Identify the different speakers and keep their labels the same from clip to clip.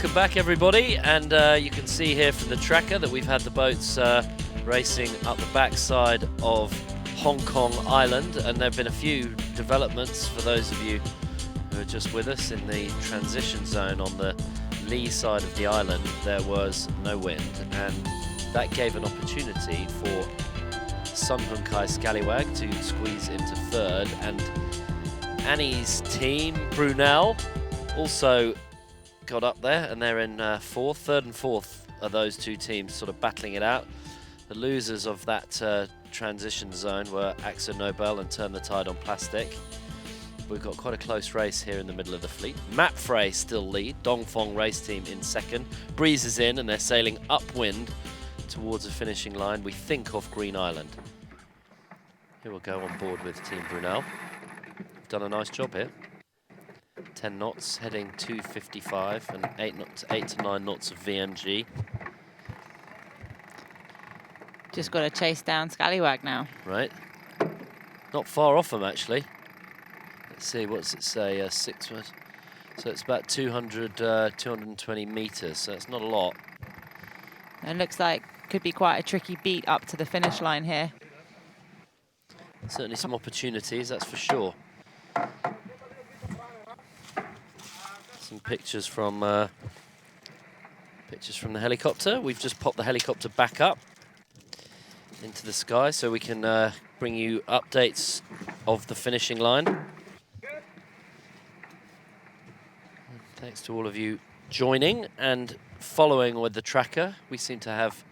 Speaker 1: Welcome back, everybody, and you can see here from the tracker that we've had the boats racing up the backside of Hong Kong Island, and there have been a few developments for those of you who are just with us in the transition zone on the lee side of the island. There was no wind, and that gave an opportunity for Sun Hun Kai Scallywag to squeeze into third, and Annie's team, Brunel, also got up there, and they're in fourth. Third and fourth are those two teams sort of battling it out. The losers of that transition zone were AXA Nobel and Turn the Tide on Plastic. We've got quite a close race here in the middle of the fleet. Mapfre still lead, Dongfeng race team in second. Breeze is in and they're sailing upwind towards the finishing line, we think off Green Island. Here we'll go on board with Team Brunel. We've done a nice job here. 10 knots, heading 255 and 8 to 9 knots of VNG.
Speaker 2: Just got to chase down Scallywag now.
Speaker 1: Right. Not far off them, actually. Let's see, what's it say? 6 words. So it's about 220 meters, so it's not a lot.
Speaker 2: It looks like could be quite a tricky beat up to the finish line here.
Speaker 1: Certainly some opportunities, that's for sure. Some pictures from the helicopter. We've just popped the helicopter back up into the sky so we can bring you updates of the finishing line. And thanks to all of you joining and following with the tracker. We seem to have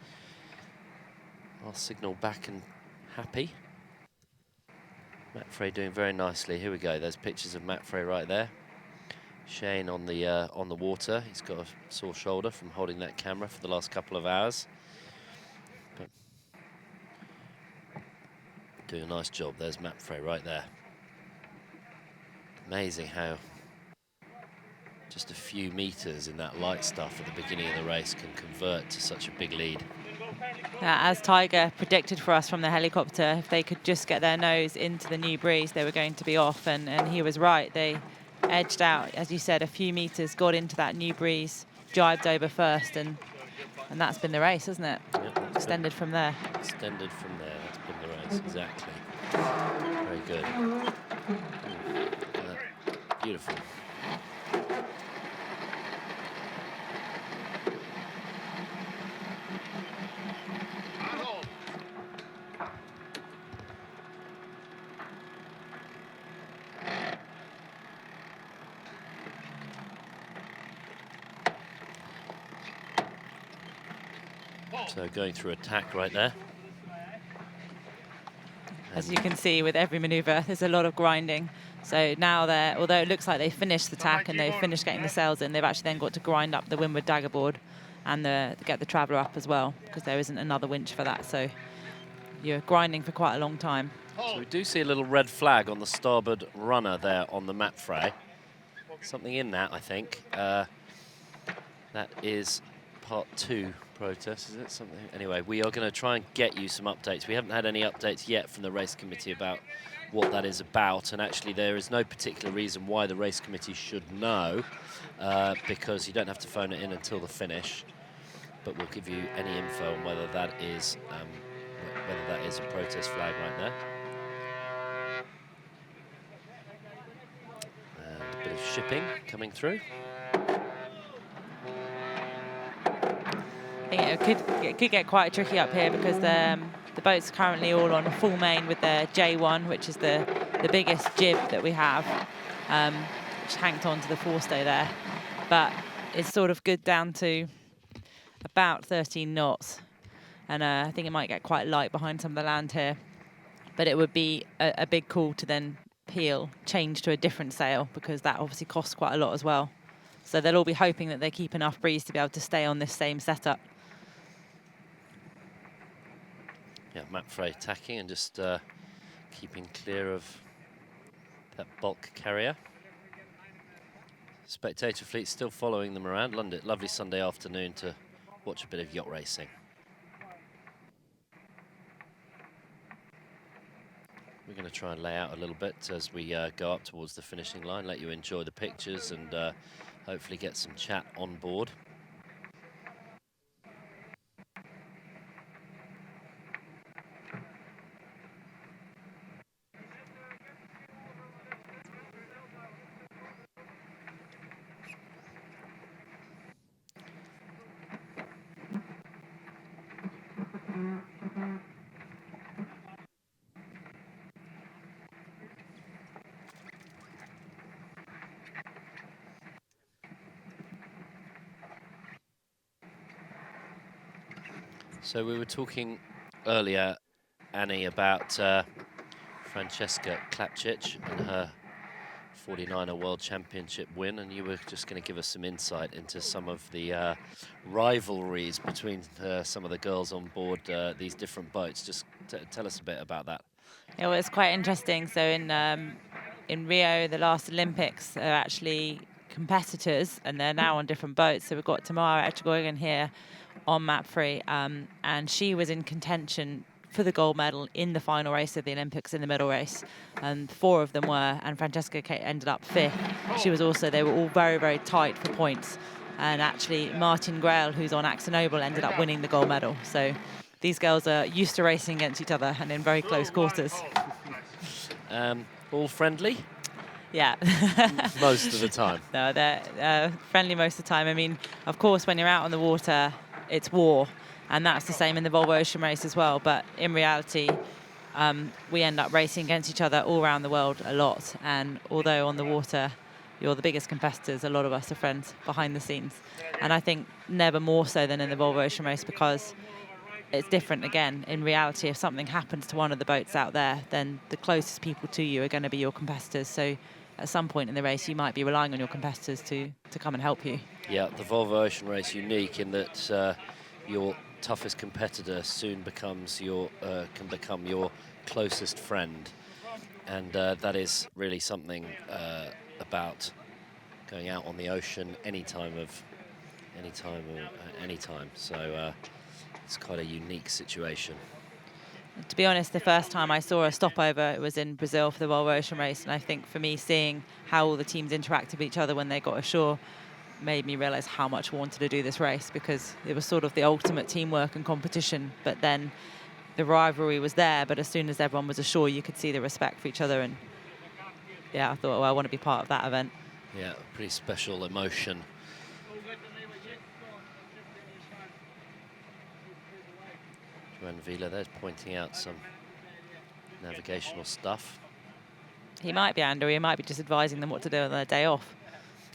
Speaker 1: our signal back and happy. Mapfre doing very nicely. Here we go. There's pictures of Mapfre right there. Shane on the water. He's got a sore shoulder from holding that camera for the last couple of hours. But doing a nice job. There's Mapfre right there. Amazing how just a few meters in that light stuff at the beginning of the race can convert to such a big lead.
Speaker 2: As Tiger predicted for us from the helicopter, if they could just get their nose into the new breeze, they were going to be off, and he was right. They edged out, as you said, a few meters, got into that new breeze, jibed over first, and that's been the race, hasn't it?
Speaker 1: Yep,
Speaker 2: extended from there.
Speaker 1: Extended from there, that's been the race, exactly. Very good. Beautiful. So going through attack right there.
Speaker 2: As you can see with every maneuver, there's a lot of grinding. So now although it looks like they finished the tack and they've finished getting the sails in, they've actually then got to grind up the windward dagger board and get the Traveller up as well, because there isn't another winch for that. So you're grinding for quite a long time.
Speaker 1: So we do see a little red flag on the starboard runner there on the Mapfre. Something in that, I think. That is part 2 protest, is it? Something. Anyway, we are going to try and get you some updates. We haven't had any updates yet from the race committee about what that is about, and actually there is no particular reason why the race committee should know, because you don't have to phone it in until the finish, but we'll give you any info on whether that is a protest flag right there. And a bit of shipping coming through.
Speaker 2: I think it could get quite tricky up here, because the boats are currently all on full main with their J1, which is the biggest jib that we have, which hanked onto the forestay there. But it's sort of good down to about 13 knots. And I think it might get quite light behind some of the land here. But it would be a big call to then change to a different sail, because that obviously costs quite a lot as well. So they'll all be hoping that they keep enough breeze to be able to stay on this same setup.
Speaker 1: Yeah, Mapfre tacking and just keeping clear of that bulk carrier. Spectator fleet still following them around. Lovely Sunday afternoon to watch a bit of yacht racing. We're going to try and lay out a little bit as we go up towards the finishing line, let you enjoy the pictures and hopefully get some chat on board. So we were talking earlier, Annie, about Francesca Klapčić and her 49er World Championship win, and you were just going to give us some insight into some of the rivalries between some of the girls on board these different boats. Just tell us a bit about that.
Speaker 2: It was quite interesting. So in Rio, the last Olympics, are actually competitors, and they're now on different boats. So we've got Tamara Echegoyen here on MAPFRE, and she was in contention for the gold medal in the final race of the Olympics, in the middle race, and 4 of them were, and Francesca ended up 5th. She was also, they were all very, very tight for points, and actually Martin Grael, who's on Axonoble, ended up winning the gold medal. So these girls are used to racing against each other and in very close quarters.
Speaker 1: All friendly?
Speaker 2: Yeah.
Speaker 1: Most of the time.
Speaker 2: No, they're friendly most of the time. I mean, of course, when you're out on the water, it's war, and that's the same in the Volvo Ocean Race as well. But in reality, we end up racing against each other all around the world a lot. And although on the water you're the biggest competitors, a lot of us are friends behind the scenes. And I think never more so than in the Volvo Ocean Race, because it's different again. In reality, if something happens to one of the boats out there, then the closest people to you are going to be your competitors. So at some point in the race, you might be relying on your competitors to come and help you.
Speaker 1: Yeah, the Volvo Ocean Race unique in that your toughest competitor soon becomes can become your closest friend, and that is really something about going out on the ocean anytime. So it's quite a unique situation.
Speaker 2: To be honest, the first time I saw a stopover, it was in Brazil for the Volvo Ocean Race, and I think for me, seeing how all the teams interacted with each other when they got ashore made me realise how much I wanted to do this race, because it was sort of the ultimate teamwork and competition. But then the rivalry was there, but as soon as everyone was ashore, you could see the respect for each other. And yeah, I thought, well, I want to be part of that event.
Speaker 1: Yeah, pretty special emotion. Joan Vila there's pointing out some navigational stuff.
Speaker 2: He might be, Andrew. He might be just advising them what to do on their day off.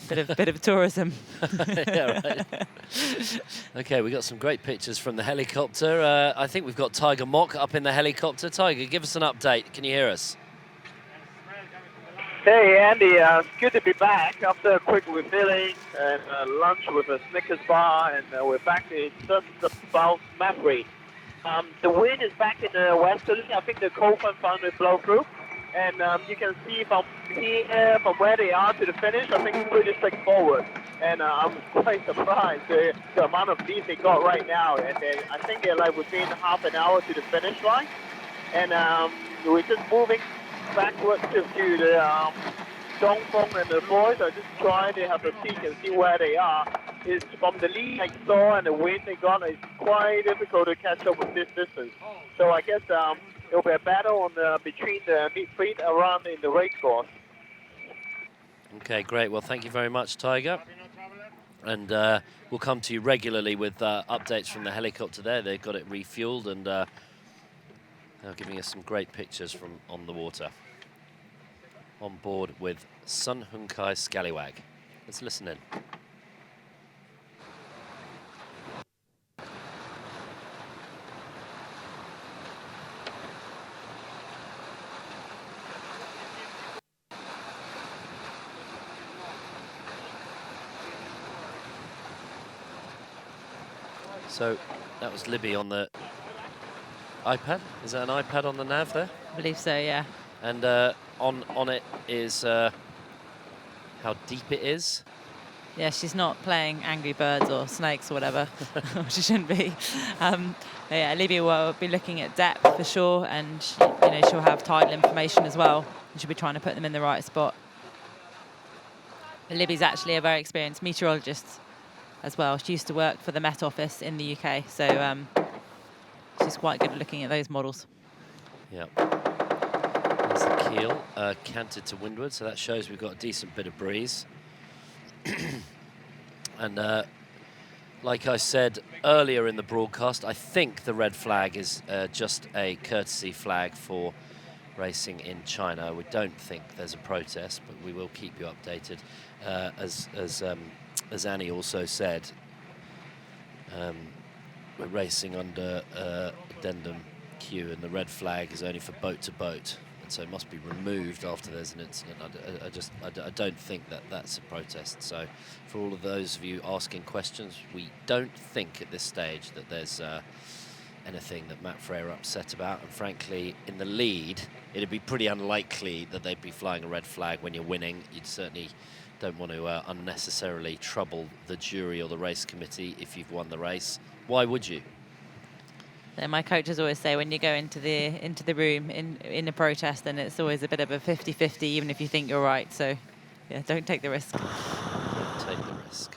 Speaker 2: Bit of tourism.
Speaker 1: Yeah, right. Okay, we got some great pictures from the helicopter. I think we've got Tiger Mock up in the helicopter. Tiger, give us an update. Can you hear us?
Speaker 3: Hey, Andy. It's good to be back after a quick refilling and lunch with a Snickers bar, and we're back in terms about MAPFRE. The wind is back in the westerly. I think the cold front finally blow through. And you can see from here, from where they are to the finish, I think it's pretty straightforward. And I'm quite surprised the amount of lead they got right now. And I think they're like within half an hour to the finish line. And we're just moving backwards to the Dongfeng and the boys are just trying to have a peek and see where they are. It's from the lead I saw and the wind they got, it's quite difficult to catch up with this distance. So I guess it'll be a battle between the midfield around in the race course.
Speaker 1: Okay, great. Well, thank you very much, Tiger. And we'll come to you regularly with updates from the helicopter there. They've got it refueled, and they're giving us some great pictures from on the water. On board with Sun Hunkai Scallywag. Let's listen in. So that was Libby on the iPad. Is that an iPad on the nav there?
Speaker 2: I believe so, yeah.
Speaker 1: And on it is how deep it is.
Speaker 2: Yeah, she's not playing Angry Birds or Snakes or whatever. She shouldn't be. Yeah, Libby will be looking at depth for sure, and she'll have tidal information as well. And she'll be trying to put them in the right spot. Libby's actually a very experienced meteorologist as well. She used to work for the Met Office in the UK, so she's quite good at looking at those models.
Speaker 1: Yeah. There's the keel, canted to windward, so that shows we've got a decent bit of breeze. And like I said earlier in the broadcast, I think the red flag is just a courtesy flag for racing in China. We don't think there's a protest, but we will keep you updated. As Annie also said, we're racing under addendum Q, and the red flag is only for boat to boat, and so it must be removed after there's an incident. I don't think that that's a protest. So for all of those of you asking questions, we don't think at this stage that there's anything that Mapfre are upset about, and frankly, in the lead, it'd be pretty unlikely that they'd be flying a red flag when you're winning. You'd certainly don't want to unnecessarily trouble the jury or the race committee if you've won the race. Why would you?
Speaker 2: So my coaches always say when you go into the room in a protest, then it's always a bit of a 50-50, even if you think you're right. So, yeah, don't take the risk.
Speaker 1: Don't take the risk.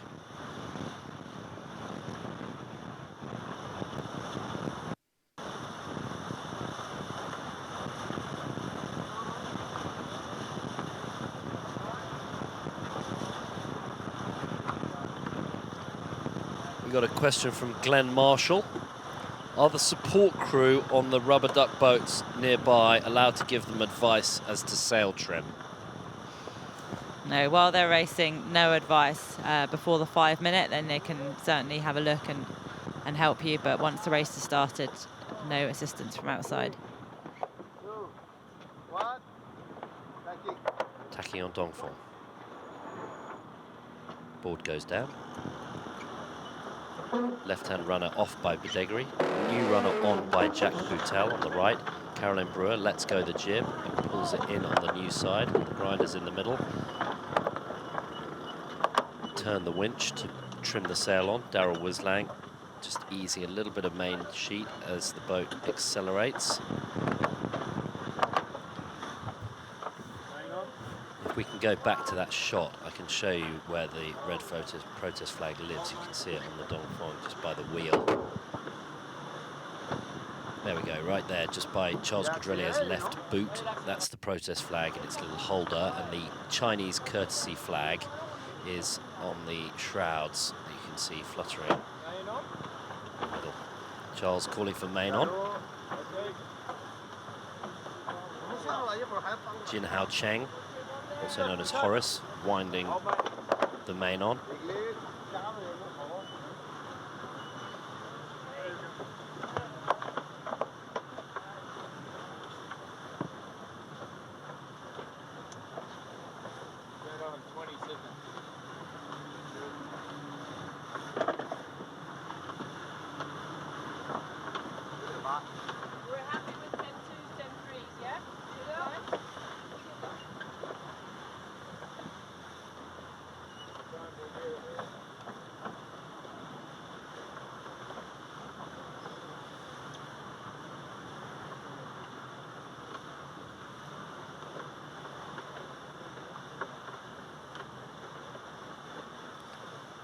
Speaker 1: We got a question from Glenn Marshall. Are the support crew on the rubber duck boats nearby allowed to give them advice as to sail trim?
Speaker 2: No, while they're racing, no advice before the 5 minute. Then they can certainly have a look and help you. But once the race has started, no assistance from outside.
Speaker 1: Tacking on Dongfeng. Board goes down. Left-hand runner off by Badegri. New runner on by Jack Boutel on the right. Caroline Brewer lets go the jib and pulls it in on the new side. The grinder's in the middle. Turn the winch to trim the sail on. Daryl Wislang just easing a little bit of main sheet as the boat accelerates. If we can go back to that shot, I can show you where the red protest flag lives. You can see it on the Dongfeng just by the wheel. There we go, right there, just by Charles Quadrillier's left boot. That's the protest flag in its little holder, and the Chinese courtesy flag is on the shrouds that you can see fluttering in the middle. Charles calling for main on. Jin Hao Cheng, also known as Horace, winding the main on.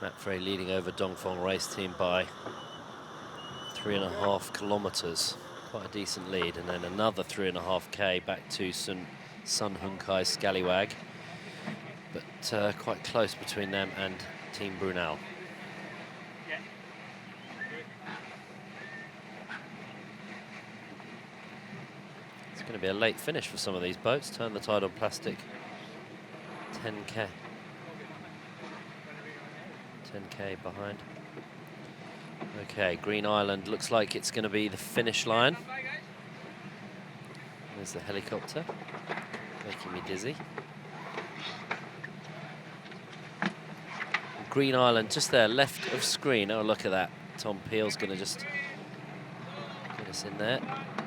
Speaker 1: Mapfre leading over Dongfeng race team by 3.5 kilometers. Quite a decent lead, and then another 3.5k back to Sun Hung Kai Scallywag. But quite close between them and Team Brunel. It's going to be a late finish for some of these boats. Turn the tide on plastic. 10k. 10k behind. Okay, Green Island looks like it's going to be the finish line. There's the helicopter, making me dizzy. Green Island just there, left of screen. Oh, look at that. Tom Peel's going to just get us in there.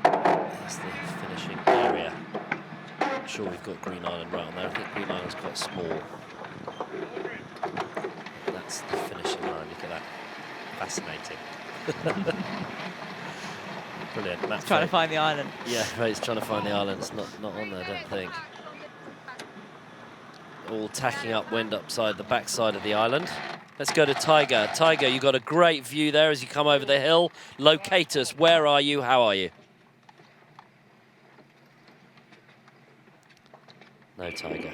Speaker 1: That's the finishing area. I'm sure we've got Green Island right on there. I think Green Island's quite small. That's the finishing line. Look at that. Fascinating. Brilliant.
Speaker 2: He's trying to find the island.
Speaker 1: Yeah, right, he's trying to find the island. It's not on there, I don't think. all tacking upwind upside the backside of the island. Let's go to Tiger. Tiger, you got a great view there as you come over the hill. Locate us. Where are you? How are you? No Tiger.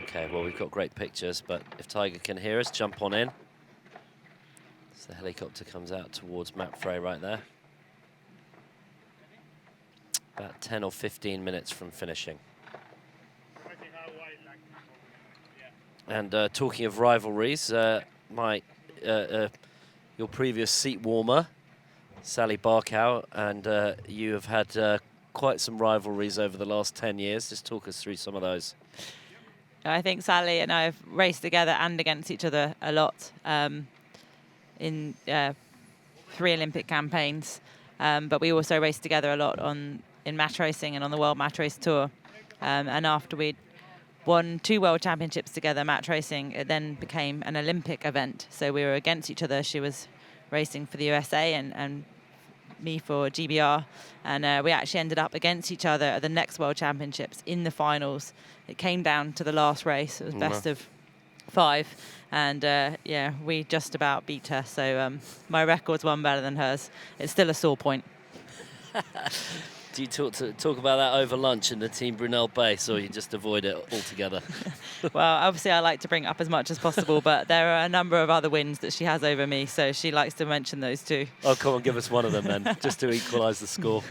Speaker 1: Okay, well, we've got great pictures, but if Tiger can hear us, jump on in. So the helicopter comes out towards Mapfre right there. About 10 or 15 minutes from finishing. And talking of rivalries, your previous seat warmer, Sally Barkow, and you have had quite some rivalries over the last 10 years. Just talk us through some of those.
Speaker 2: I think Sally and I have raced together and against each other a lot in 3 Olympic campaigns, but we also raced together a lot in match racing and on the World Match Race Tour. And after we'd won 2 World Championships together, match racing, it then became an Olympic event. So we were against each other. She was racing for the USA and me for GBR. And we actually ended up against each other at the next World Championships in the finals. It came down to the last race. It was best of 5. And yeah, we just about beat her. So my record's one better than hers. It's still a sore point.
Speaker 1: Do you talk about that over lunch in the Team Brunel base, or you just avoid it altogether?
Speaker 2: Well, obviously I like to bring it up as much as possible, but there are a number of other wins that she has over me, so she likes to mention those too.
Speaker 1: Oh, come on, give us one of them then, just to equalise the score.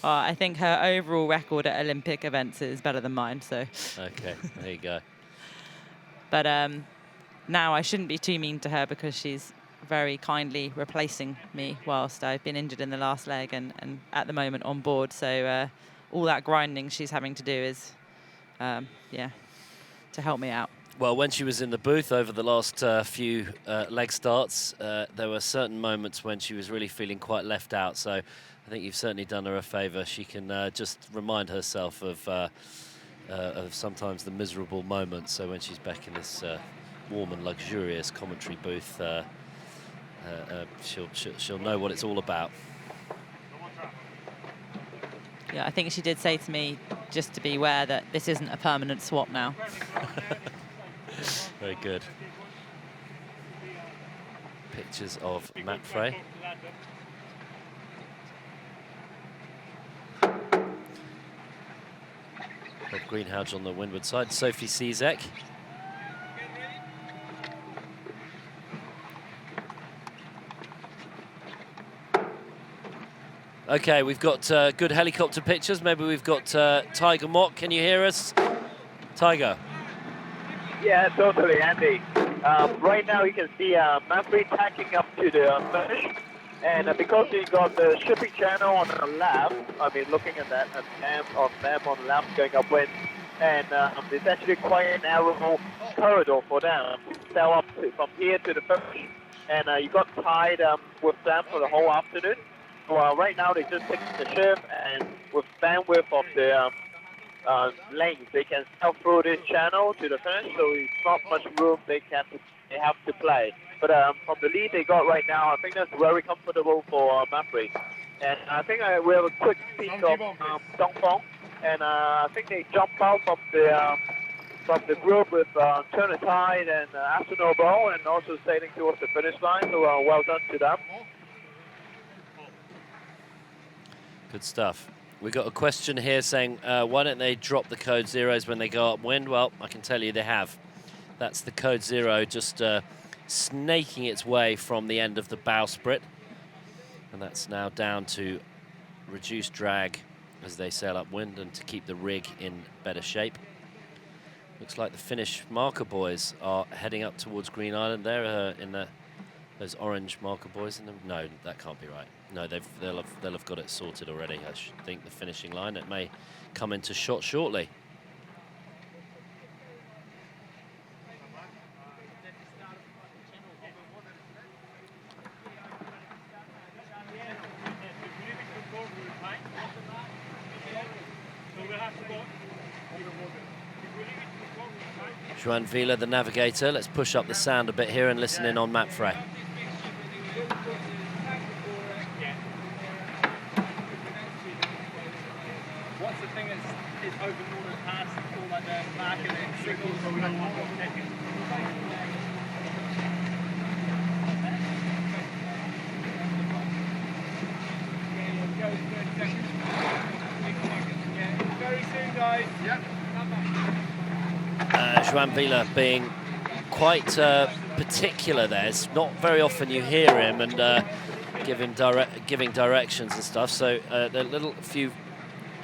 Speaker 2: I think her overall record at Olympic events is better than mine, so.
Speaker 1: Okay, there you go.
Speaker 2: But now I shouldn't be too mean to her because she's very kindly replacing me whilst I've been injured in the last leg and at the moment on board. So all that grinding she's having to do is, yeah, to help me out.
Speaker 1: Well, when she was in the booth over the last few leg starts, there were certain moments when she was really feeling quite left out. So I think you've certainly done her a favour. She can just remind herself of sometimes the miserable moments. So when she's back in this warm and luxurious commentary booth, she'll know what it's all about.
Speaker 2: Yeah, I think she did say to me just to be aware that this isn't a permanent swap now.
Speaker 1: Very good. Pictures of Mapfre. Bob Greenhalgh on the windward side. Sophie Cizek. Okay, we've got good helicopter pictures. Maybe we've got Tiger Mok. Can you hear us? Tiger.
Speaker 3: Yeah, totally, Andy. Right now you can see Mapfre tacking up to the finish. And because you got the shipping channel on the left, I mean, looking at that map on the left going upwind, and it's actually quite a narrow corridor for them to sail up from here to the finish. And you got tied with them for the whole afternoon. Well, right now they just take the ship, and with bandwidth of the lanes, they can sail through this channel to the finish. So it's not much room they have to play. But from the lead they got right now, I think that's very comfortable for Mapfre. And I think we have a quick peek of Dongfeng, and I think they jumped out from the group with Turner Tide and Astronoble, and also sailing towards the finish line. So well done to them.
Speaker 1: Good stuff. We've got a question here saying, why don't they drop the code zeros when they go upwind? Well, I can tell you they have. That's the code 0 just snaking its way from the end of the bowsprit. And that's now down to reduced drag as they sail upwind and to keep the rig in better shape. Looks like the Finnish marker buoys are heading up towards Green Island there in those orange marker buoys. No, that can't be right. No, they'll have got it sorted already. I should think the finishing line. It may come into shot shortly. Joan Vila, the navigator. Let's push up the sound a bit here and listen in on Mapfre.
Speaker 4: What's the thing is over Northern Pass, all like that? Very soon, guys. Yep.
Speaker 1: Joan Vila being quite particular there. It's not very often you hear him and giving directions and stuff. So there are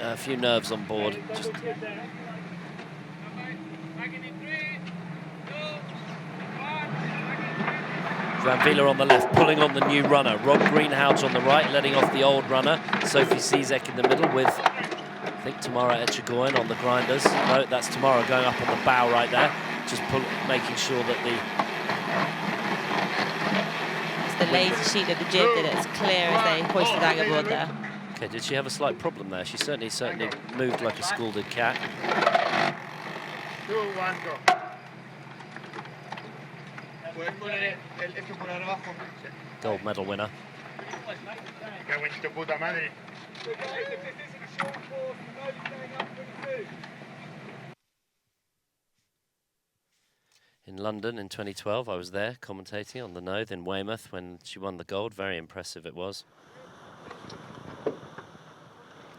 Speaker 1: a few nerves on board. Just Joan Vila on the left, pulling on the new runner. Rob Greenhalgh on the right, letting off the old runner. Sophie Cizek in the middle with, I think, Tamara Etchegoyen on the grinders. No, that's Tamara going up on the bow right there. Just making sure that
Speaker 2: it's the lazy sheet of the jib that it's clear as they hoist the dagger board there.
Speaker 1: Okay, did she have a slight problem there? She certainly moved like a scalded cat.
Speaker 4: 2, 1, go.
Speaker 1: Gold medal winner. In London in 2012, I was there commentating on the Nothe in Weymouth when she won the gold. Very impressive it was.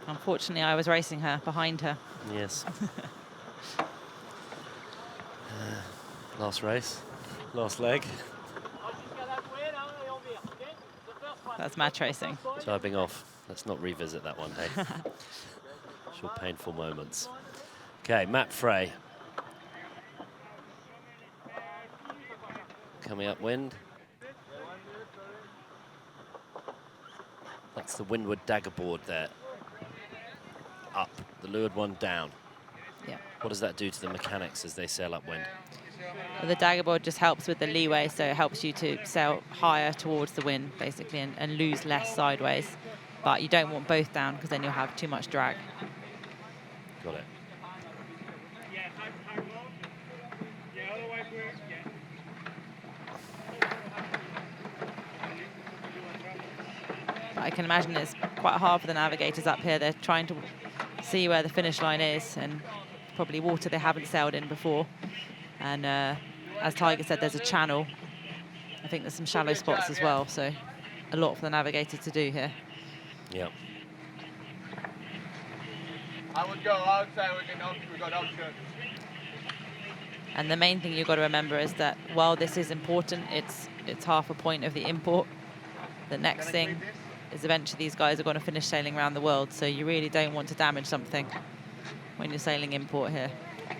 Speaker 2: Unfortunately, I was racing her, behind her.
Speaker 1: Yes. Last race, last leg.
Speaker 2: That's match racing.
Speaker 1: Jibing off. Let's not revisit that one, hey? Sure, painful moments. Okay, Matt Frey. Coming upwind. That's the windward dagger board there. Up, the leeward one down.
Speaker 2: Yeah.
Speaker 1: What does that do to the mechanics as they sail upwind?
Speaker 2: Well, the dagger board just helps with the leeway, so it helps you to sail higher towards the wind, basically, and lose less sideways. But you don't want both down, because then you'll have too much drag.
Speaker 1: Got it.
Speaker 2: I can imagine it's quite hard for the navigators up here. They're trying to see where the finish line is, and probably water they haven't sailed in before. And as Tiger said, there's a channel. I think there's some shallow spots as well, so a lot for the navigator to do here.
Speaker 1: Yep.
Speaker 4: I would go outside, we got options.
Speaker 2: And the main thing you've got to remember is that while this is important, it's half a point of the import. The next thing is eventually these guys are going to finish sailing around the world, so you really don't want to damage something when you're sailing import here.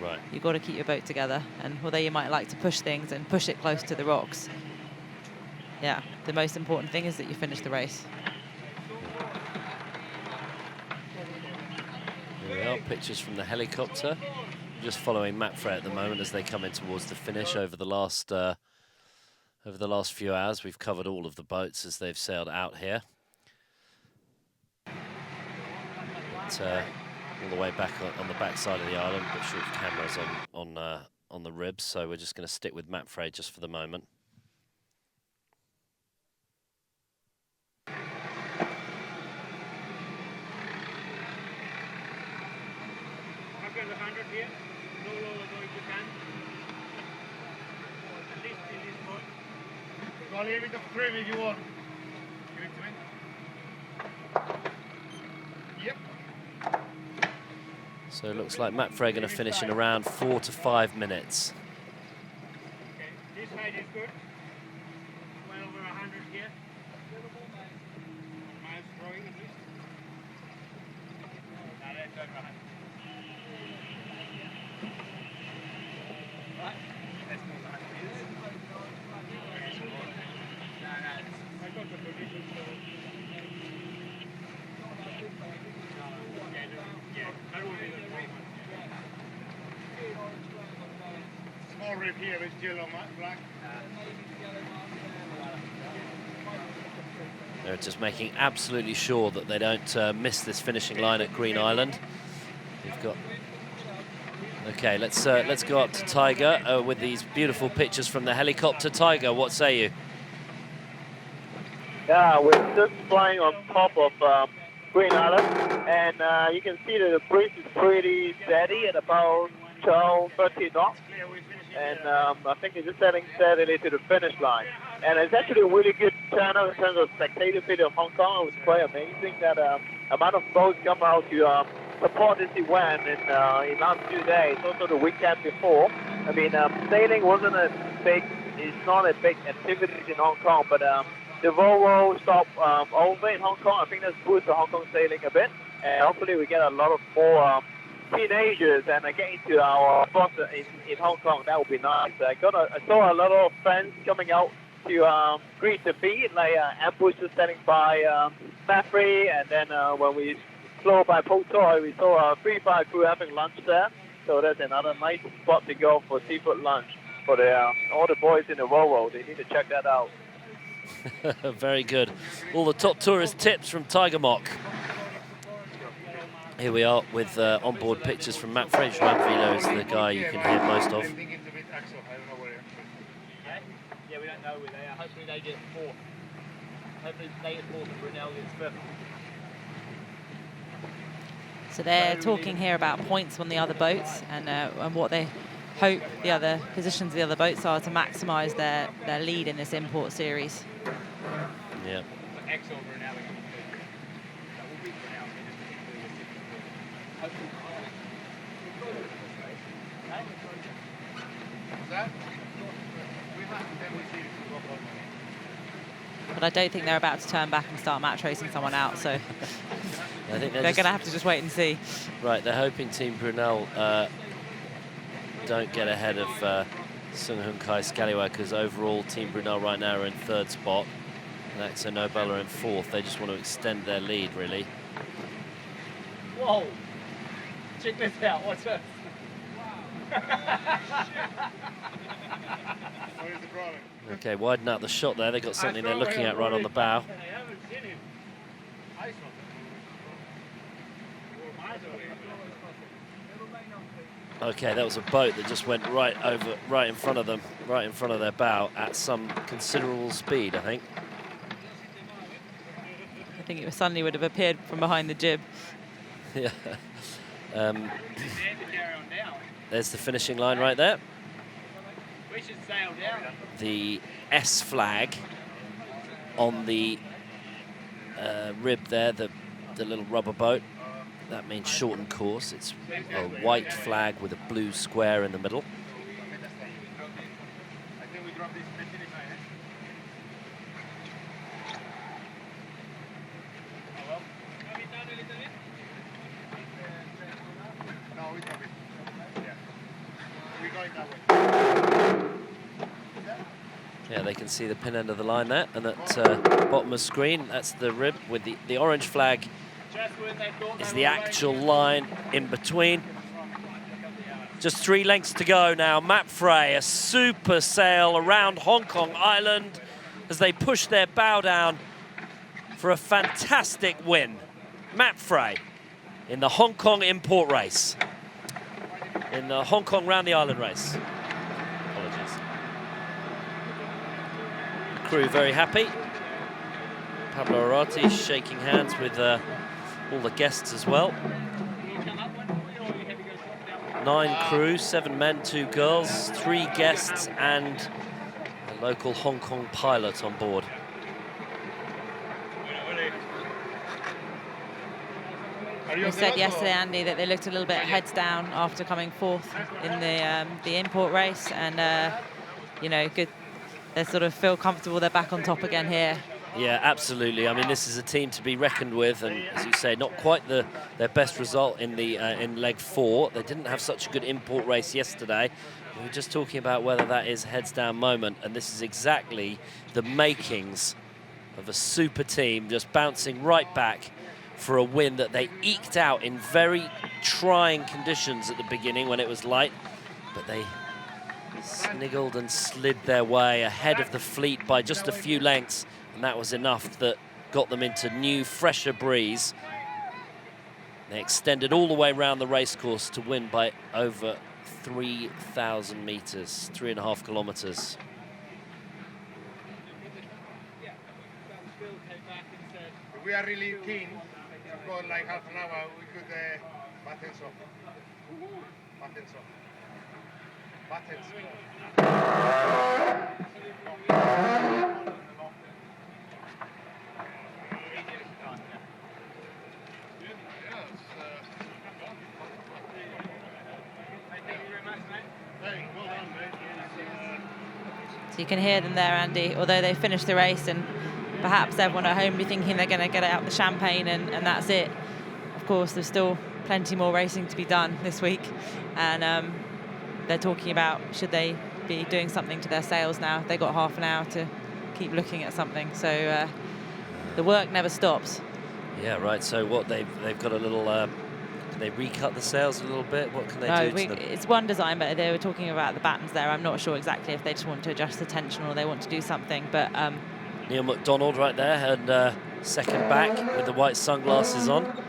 Speaker 1: Right.
Speaker 2: You've got to keep your boat together, and although you might like to push things and push it close to the rocks, yeah, the most important thing is that you finish the race.
Speaker 1: Here we are, pictures from the helicopter. Just following Matt Frey at the moment as they come in towards the finish. Over the last few hours, we've covered all of the boats as they've sailed out here. But, all the way back on the back side of the island, but short cameras on the ribs, so we're just going to stick with Matt Frey just for the moment.
Speaker 4: Go a little bit of trim if you want. Give it to me. Yep.
Speaker 1: So it looks like Matt Frey going to finish in around 4 to 5 minutes.
Speaker 4: Okay, this height is good. Well over 100 here. Miles throwing at least. That's over 100. Right. Let's move on. I got the position, so... Small rib here is yellow, black.
Speaker 1: They're just making absolutely sure that they don't miss this finishing line at Green Island. We've got. Okay, let's go up to Tiger with these beautiful pictures from the helicopter. Tiger, what say you?
Speaker 3: Yeah, we're just flying on top of Green Island, and you can see that the breeze is pretty steady at about 12, 13 knots. And I think it's just heading steadily to the finish line. And it's actually a really good turnout in terms of spectator video of Hong Kong. It was quite amazing that amount of boats come out to support this event in last 2 days, also the weekend before. I mean, sailing wasn't it's not a big activity in Hong Kong, but the Volvo stopped over in Hong Kong. I think that's boosted Hong Kong sailing a bit. And hopefully we get a lot of more teenagers and get into our spots in Hong Kong. That would be nice. I saw a lot of friends coming out to greet the feed, like ambushes standing by Mafre, and then when we flew by Po Toi, we saw a Free Fire crew having lunch there. So that's another nice spot to go for seafood lunch for all the boys in the Volvo. They need to check that out.
Speaker 1: Very good. All the top tourist tips from Tiger Mock. Here we are with onboard pictures from Matt French. Matt Vilo is the guy you can hear most of.
Speaker 3: Yeah, we don't know where they are. Hopefully they get fourth. Hopefully they get fourth and Brunel gets fifth.
Speaker 2: So they're talking here about points on the other boats and what they hope the other positions of the other boats are to maximise their lead in this import series.
Speaker 1: Yeah.
Speaker 2: But I don't think they're about to turn back and start match racing someone out, so
Speaker 1: I think
Speaker 2: they're going to have to just wait and see.
Speaker 1: Right, they're hoping Team Brunel don't get ahead of Sung Hoon Kai Scallywag, because overall Team Brunel right now are in 3rd spot and Akzo Nobel are in 4th. They just want to extend their lead, really.
Speaker 3: Whoa! Check this out. What's this?
Speaker 1: Okay, widen out the shot there. They've got something they're looking at right on the bow. Okay, that was a boat that just went right in front of them, right in front of their bow at some considerable speed, I think.
Speaker 2: I think it suddenly would have appeared from behind the jib.
Speaker 1: Yeah. There's the finishing line right there.
Speaker 3: We should sail down.
Speaker 1: The S flag on the rib there, the little rubber boat. That means shortened course. It's a white flag with a blue square in the middle. Yeah, they can see the pin end of the line there, and that bottom of screen, that's the rib with the orange flag is the actual line in between. Just 3 lengths to go now. Mapfre, a super sail around Hong Kong Island as they push their bow down for a fantastic win. Mapfre in the Hong Kong import race, in the Hong Kong round the island race. Apologies. The crew very happy. Pablo Arati shaking hands with all the guests as well. 9 crew, 7 men, 2 girls, 3 guests and a local Hong Kong pilot on board.
Speaker 2: We said yesterday, Andy, that they looked a little bit heads down after coming 4th in the import race, and you know, good. They sort of feel comfortable. They're back on top again here.
Speaker 1: Yeah, absolutely. I mean, this is a team to be reckoned with, and as you say, not quite their best result in the in leg 4. They didn't have such a good import race yesterday. We were just talking about whether that is heads down moment, and this is exactly the makings of a super team, just bouncing right back for a win that they eked out in very trying conditions at the beginning when it was light, but they sniggled and slid their way ahead of the fleet by just a few lengths. And that was enough that got them into new, fresher breeze. They extended all the way around the racecourse to win by over 3,000 meters, 3.5 kilometers.
Speaker 4: If we are really keen to go like half an hour, we could Batenso. Butthead swing.
Speaker 2: So you can hear them there, Andy, although they finished the race and perhaps everyone at home will be thinking they're going to get out the champagne and that's it. Of course, there's still plenty more racing to be done this week. And they're talking about should they be doing something to their sails now. They got half an hour to keep looking at something. So the work never stops.
Speaker 1: Yeah, right. So what they've got a little. Can they recut the sails a little bit? What can they do to them?
Speaker 2: It's one design, but they were talking about the battens there. I'm not sure exactly if they just want to adjust the tension or they want to do something. But
Speaker 1: Neil McDonald right there, and second back with the white sunglasses on.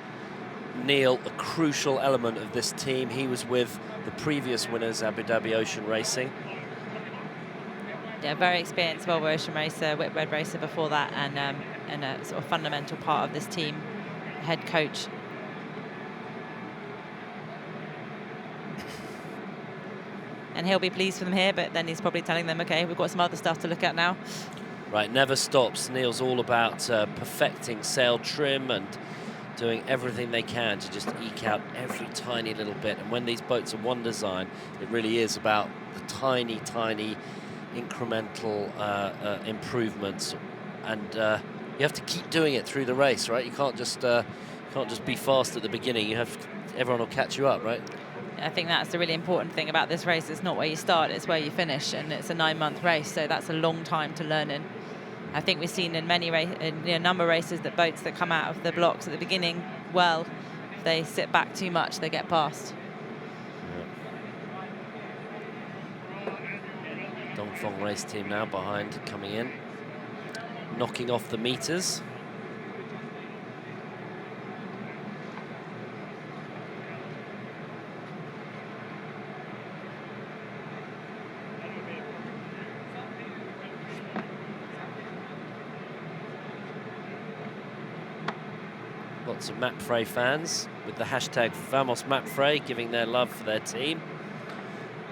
Speaker 1: Neil, a crucial element of this team. He was with the previous winners, Abu Dhabi Ocean Racing.
Speaker 2: Yeah, very experienced Volvo Ocean racer, Whitbread racer before that, and a sort of fundamental part of this team, head coach. And he'll be pleased for them here, but then he's probably telling them, okay, we've got some other stuff to look at now.
Speaker 1: Right, never stops. Neil's all about perfecting sail trim and doing everything they can to just eke out every tiny little bit. And when these boats are one design, it really is about the tiny, tiny incremental improvements. And you have to keep doing it through the race, right? You can't just be fast at the beginning. You have everyone will catch you up, right?
Speaker 2: I think that's the really important thing about this race. It's not where you start, it's where you finish, and it's a 9-month race, so that's a long time to learn in. I think we've seen in a number of races that boats that come out of the blocks at the beginning, well, if they sit back too much, they get past.
Speaker 1: Yeah. Dongfeng race team now behind, coming in, knocking off the meters. Lots of Mapfre fans with the hashtag #VamosMapfre giving their love for their team.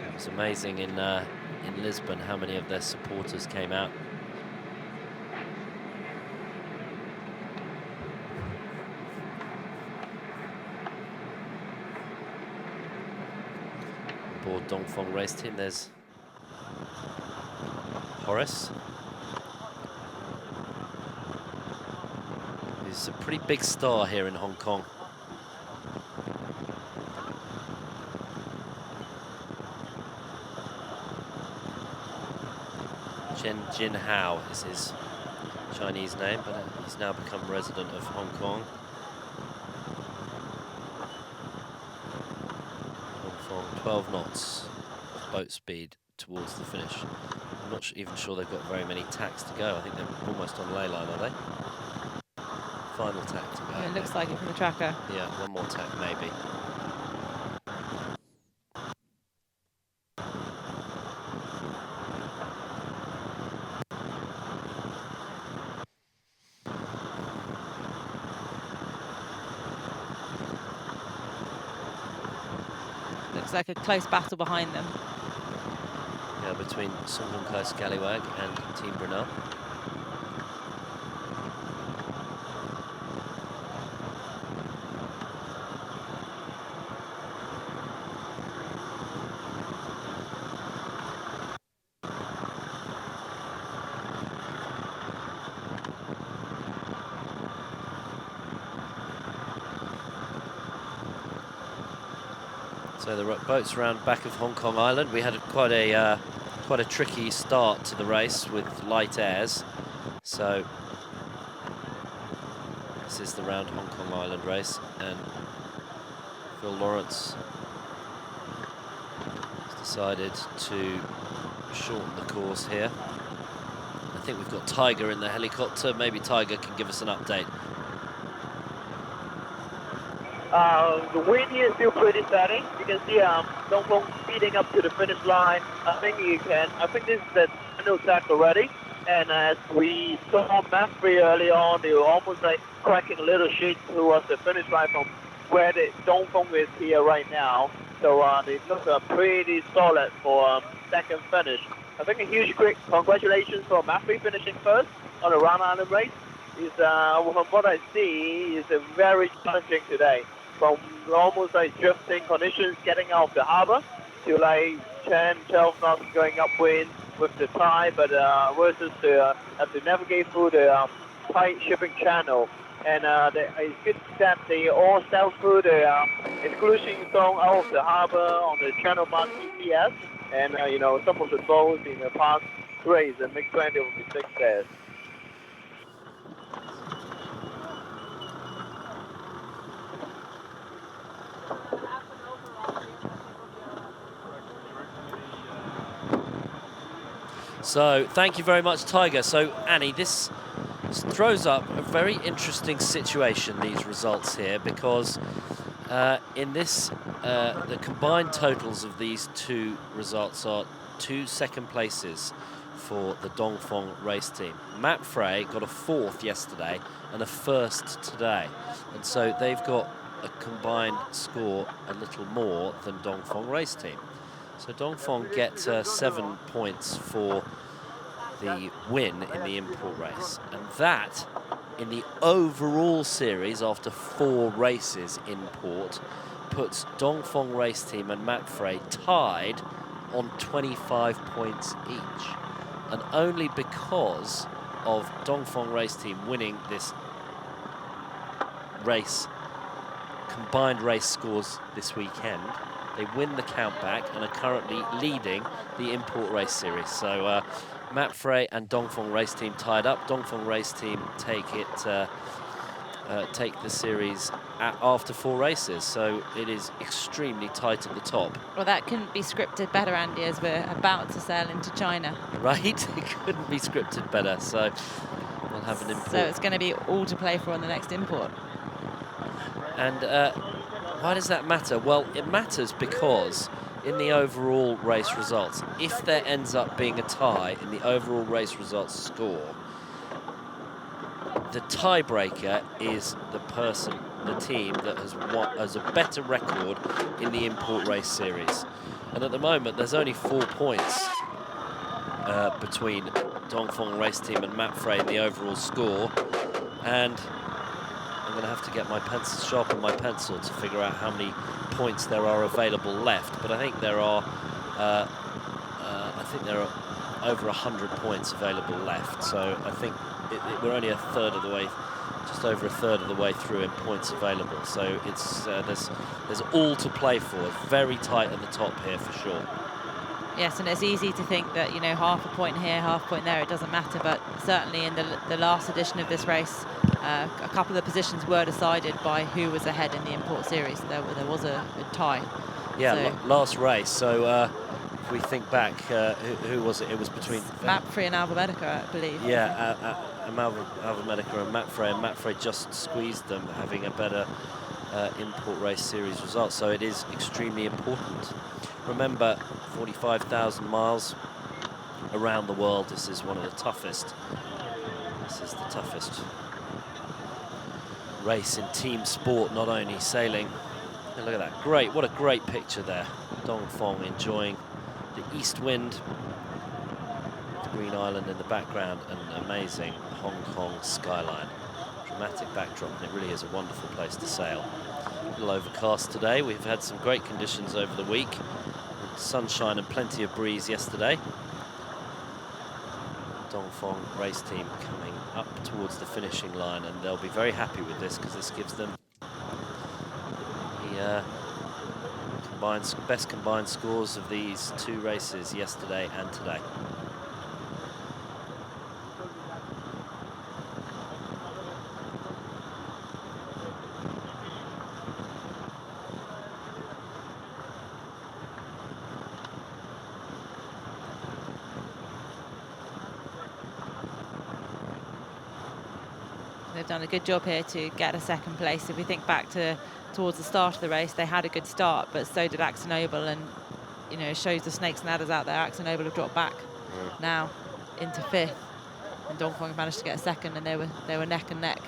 Speaker 1: It was amazing in Lisbon how many of their supporters came out. Aboard Dongfeng race team, there's Horace. He's a pretty big star here in Hong Kong. Chen Jinhao is his Chinese name, but he's now become resident of Hong Kong. Hong Kong, 12 knots boat speed towards the finish. I'm not even sure they've got very many tacks to go. I think they're almost on ley line, are they? Final tack to go.
Speaker 2: Yeah, it looks like it from the tracker.
Speaker 1: Yeah, one more tack maybe.
Speaker 2: Looks like a close battle behind them.
Speaker 1: Yeah, between Sung Hung Kai Scallywag and Team Brunel. So the boats around back of Hong Kong Island. We had quite a tricky start to the race with light airs. So this is the round Hong Kong Island race, and Phil Lawrence has decided to shorten the course here. I think we've got Tiger in the helicopter. Maybe Tiger can give us an update.
Speaker 3: The wind here is still pretty steady. You can see Dongfeng speeding up to the finish line. I think this is the final tack already. And as we saw Mapfre early on, they were almost like cracking a little shit towards the finish line from where the Dongfeng is here right now. So they look pretty solid for second finish. I think a huge congratulations for Mapfre finishing first on the Round Island race. From what I see, is very challenging today. From almost like drifting conditions getting out of the harbor to like 10, 12 knots going upwind with the tide, but versus have to navigate through the tight shipping channel. And it's good that they all sail through the exclusion zone out of the harbor on the channel mark GPS. And some of the boats in the past race and make plenty of mistakes there.
Speaker 1: So thank you very much, Tiger. So Annie, this throws up a very interesting situation, these results here, because in this, the combined totals of these two results are 2 second places for the Dongfeng race team. Mapfre got a 4th yesterday and a 1st today. And so they've got a combined score a little more than Dongfeng race team. So Dongfeng get 7 points for the win in the import race. And that, in the overall series after 4 races in port, puts Dongfeng race team and Mapfre tied on 25 points each. And only because of Dongfeng race team winning this race, combined race scores this weekend, they win the countback and are currently leading the import race series. So Mapfre and Dongfeng race team tied up. Dongfeng race team take the series after 4 races. So it is extremely tight at the top.
Speaker 2: Well, that couldn't be scripted better, Andy, as we're about to sail into China.
Speaker 1: Right? It couldn't be scripted better. So we'll have an import.
Speaker 2: So it's going to be all to play for on the next import.
Speaker 1: And why does that matter? Well, it matters because in the overall race results, if there ends up being a tie in the overall race results score, the tiebreaker is the team that has a better record in the import race series. And at the moment, there's only 4 points between Dongfeng race team and Mapfre in the overall score. And I'm going to have to get my pencil, sharpen my pencil to figure out how many points there are available left. But I think there are over 100 points available left. So I think we're only a third of the way, just over a third of the way through in points available. So it's there's all to play for. It's very tight at the top here for sure.
Speaker 2: Yes, and it's easy to think that, half a point here, half a point there, it doesn't matter. But certainly in the last edition of this race, a couple of the positions were decided by who was ahead in the import series. There was a tie.
Speaker 1: Yeah,
Speaker 2: so
Speaker 1: last race. So if we think back, who was it? It was between
Speaker 2: Mapfre and Alva Medica, I believe.
Speaker 1: Yeah, Alva Medica and Mapfre just squeezed them, having a better import race series result. So it is extremely important. Remember, 45,000 miles around the world. This is one of the toughest. This is the toughest race in team sport, not only sailing. And look at that, great, what a great picture there. Dongfeng enjoying the east wind, the Green Island in the background, and an amazing Hong Kong skyline. Dramatic backdrop, and it really is a wonderful place to sail. A little overcast today. We've had some great conditions over the week. Sunshine and plenty of breeze yesterday. Dongfeng race team coming up towards the finishing line, and they'll be very happy with this because this gives them the best combined scores of these 2 races yesterday and today.
Speaker 2: They've done a good job here to get a second place. If we think back towards the start of the race, they had a good start, but so did Akzo and it shows the snakes and adders out there. Akzo have dropped back now into 5th, and Dongfeng managed to get a second, and they were neck and neck.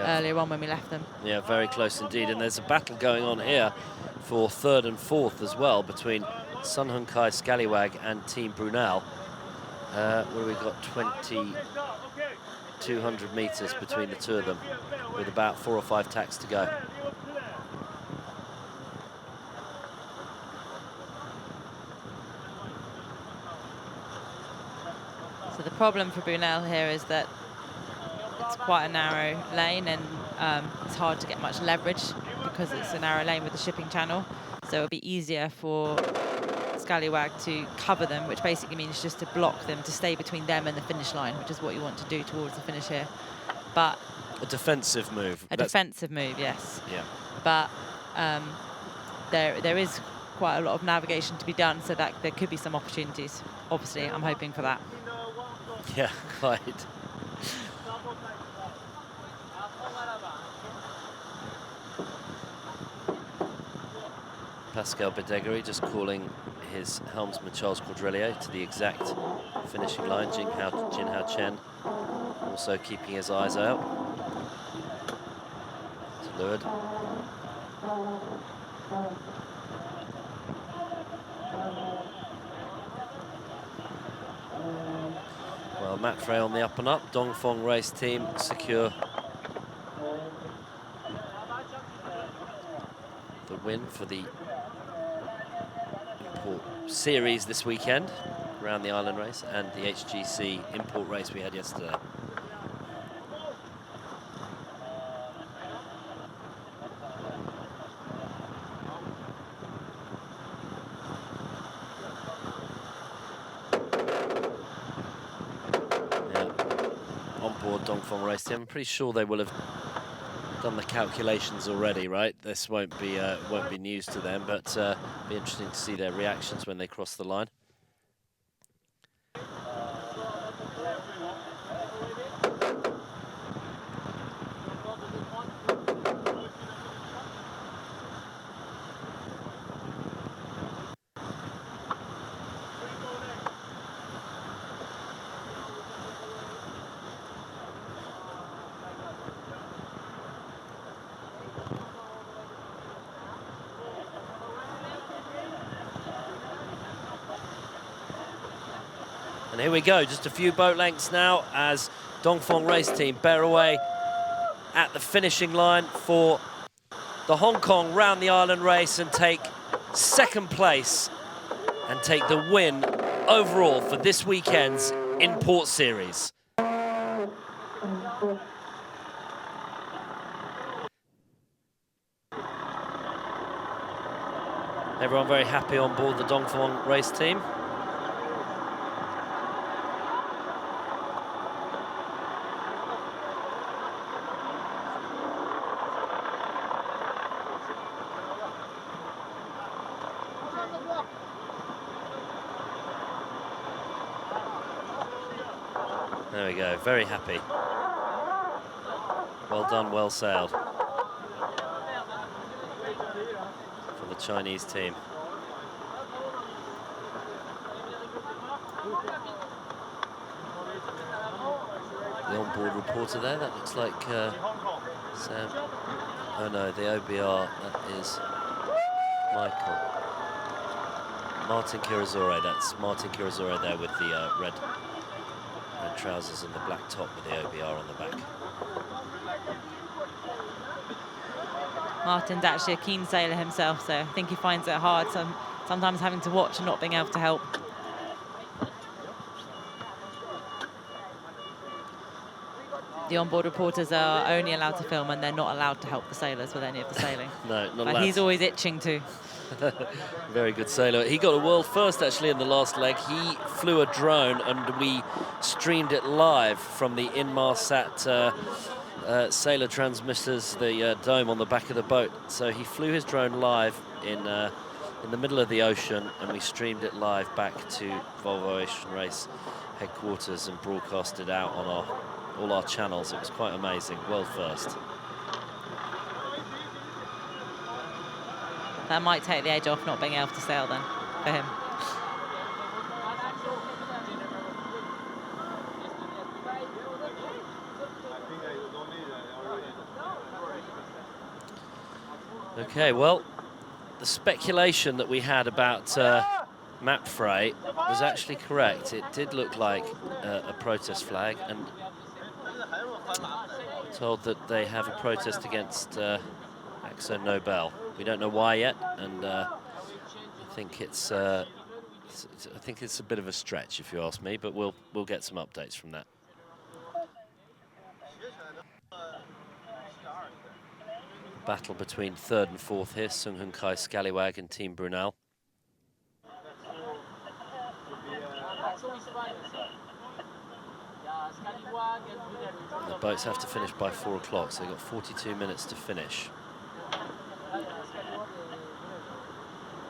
Speaker 2: earlier on when we left them.
Speaker 1: Yeah, very close indeed. And there's a battle going on here for 3rd and 4th as well between Sun Hung Kai Scallywag and Team Brunel. What have we got? 200 meters between the two of them, with about 4 or 5 tacks to go.
Speaker 2: So the problem for Brunel here is that it's quite a narrow lane, and it's hard to get much leverage because it's a narrow lane with the shipping channel. So it'll be easier for Scallywag to cover them, which basically means just to block them, to stay between them and the finish line, which is what you want to do towards the finish here. But
Speaker 1: a defensive move.
Speaker 2: Defensive move, yes.
Speaker 1: Yeah.
Speaker 2: But there is quite a lot of navigation to be done, so that there could be some opportunities. Obviously, I'm hoping for that.
Speaker 1: Yeah, quite. Pascal Bedegari just calling his helmsman Charles Quadrillier to the exact finishing line. Jin Hao Chen also keeping his eyes out. It's lured. Well, Matt Frey on the up and up. Dongfeng race team secure the win for the import series this weekend around the island race and the HGC import race we had yesterday. Dongfeng race team. I'm pretty sure they will have done the calculations already, right? This won't be news to them, but be interesting to see their reactions when they cross the line. And here we go, just a few boat lengths now as Dongfeng race team bear away at the finishing line for the Hong Kong round the island race and take 2nd place and take the win overall for this weekend's import series. Everyone very happy on board the Dongfeng race team. There we go, very happy. Well done, well sailed for the Chinese team. The onboard reporter there, that looks like Sam. Oh no, the OBR, that is Michael. Martin Kirazore, that's Martin Kirazore there with the red trousers and the black top with the OBR on the back.
Speaker 2: Martin's actually a keen sailor himself, so I think he finds it hard sometimes having to watch and not being able to help. The onboard reporters are only allowed to film and they're not allowed to help the sailors with any of the sailing.
Speaker 1: No, not allowed.
Speaker 2: But he's always itching to.
Speaker 1: Very good sailor. He got a world first actually in the last leg. He flew a drone and we streamed it live from the Inmarsat sailor transmitters, the dome on the back of the boat. So he flew his drone live in the middle of the ocean and we streamed it live back to Volvo Ocean Race headquarters and broadcast it out on all our channels. It was quite amazing, world first.
Speaker 2: That might take the edge off not being able to sail then, for him.
Speaker 1: Okay, well, the speculation that we had about Mapfre was actually correct. It did look like a protest flag, and told that they have a protest against Akzo Nobel. We don't know why yet, and I think it's a bit of a stretch, if you ask me, but we'll get some updates from that. Battle between third and fourth here, Sung Hoon Kai Scallywag and Team Brunel. And the boats have to finish by 4 o'clock, so they've got 42 minutes to finish.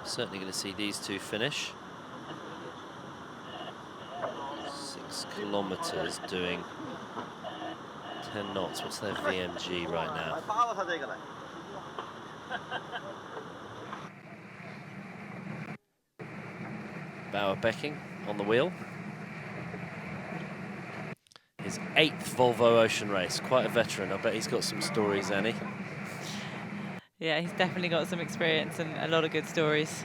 Speaker 1: Certainly going to see these two finish. 6 kilometers doing 10 knots. What's their VMG right now? Bauer Becking on the wheel. His 8th Volvo Ocean race, quite a veteran. I bet he's got some stories, Annie.
Speaker 2: Yeah, he's definitely got some experience and a lot of good stories.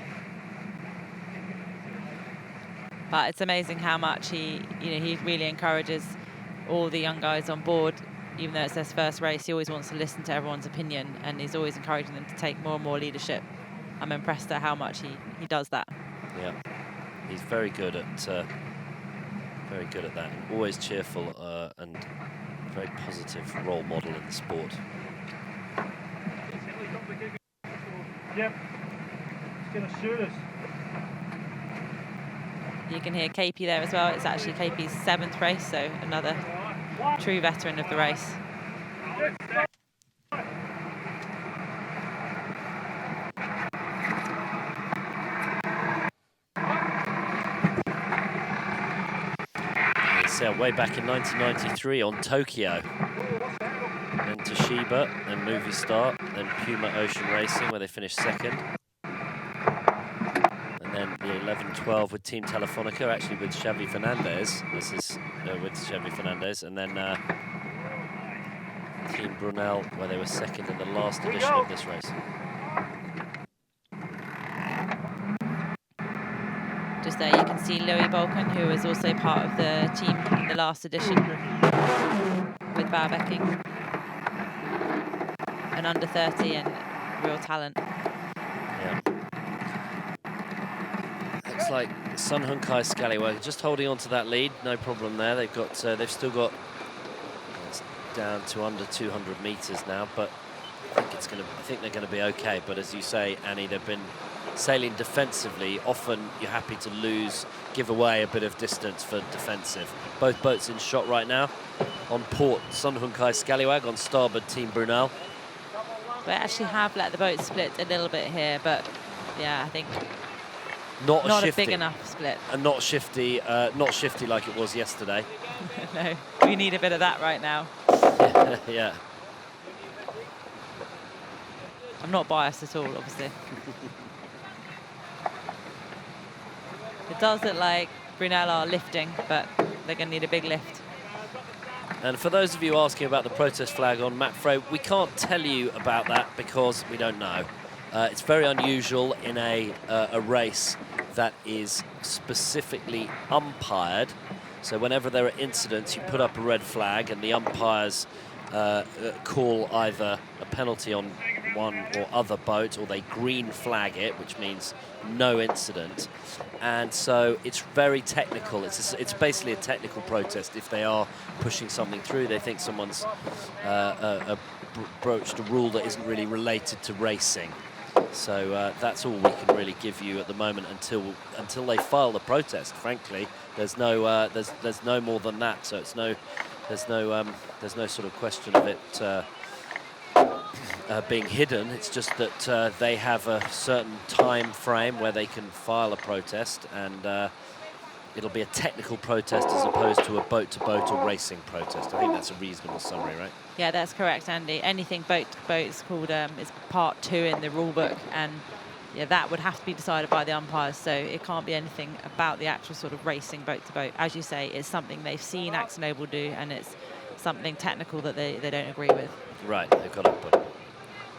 Speaker 2: But it's amazing how much he really encourages all the young guys on board. Even though it's their first race, he always wants to listen to everyone's opinion, and he's always encouraging them to take more and more leadership. I'm impressed at how much he does that.
Speaker 1: Yeah, he's very good at that, and always cheerful and very positive role model in the sport.
Speaker 4: Yep, it's going to shoot us.
Speaker 2: You can hear KP there as well. It's actually KP's 7th race, so another true veteran of the race.
Speaker 1: He sailed way back in 1993 on Tokyo. Then Toshiba, then Movistar, then Puma Ocean Racing, where they finished 2nd. And then the 11-12 with Team Telefonica, actually with Xavi Fernandez. This is with Xavi Fernandez. And then Team Brunel, where they were 2nd in the last edition of this race.
Speaker 2: Just there you can see Louis Balkan, who was also part of the team in the last edition with Bauer Becking. An under 30 and real talent.
Speaker 1: Yeah. Looks like Sun Hoon Kai Scallywag just holding on to that lead, no problem there. They've got, they've still got, it's down to under 200 meters now, but I think they're going to be okay. But as you say, Annie, they've been sailing defensively. Often you're happy to give away a bit of distance for defensive. Both boats in shot right now. On port, Sun Hoon Kai Scallywag, on starboard, Team Brunel.
Speaker 2: We actually have let the boat split a little bit here, but yeah, I think
Speaker 1: not
Speaker 2: a big enough split.
Speaker 1: And not shifty like it was yesterday.
Speaker 2: No, we need a bit of that right now.
Speaker 1: Yeah.
Speaker 2: I'm not biased at all, obviously. It does look like Brunel are lifting, but they're going to need a big lift.
Speaker 1: And for those of you asking about the protest flag on Mapfre, we can't tell you about that because we don't know. It's very unusual in a race that is specifically umpired. So whenever there are incidents, you put up a red flag and the umpires call either a penalty on one or other boat, or they green flag it, which means no incident. And so it's very technical. It's basically a technical protest. If they are pushing something through, they think someone's broached a rule that isn't really related to racing. So that's all we can really give you at the moment until they file the protest. Frankly, there's no more than that. So there's no sort of question of it being hidden. It's just that they have a certain time frame where they can file a protest, and it'll be a technical protest as opposed to a boat-to-boat or racing protest. I think that's a reasonable summary, right?
Speaker 2: Yeah, that's correct, Andy. Anything boat-to-boat is called is part 2 in the rule book, and yeah, that would have to be decided by the umpires. So it can't be anything about the actual sort of racing boat-to-boat. As you say, it's something they've seen Akzo Nobel do, and it's something technical that they don't agree with.
Speaker 1: Right, they've got to put a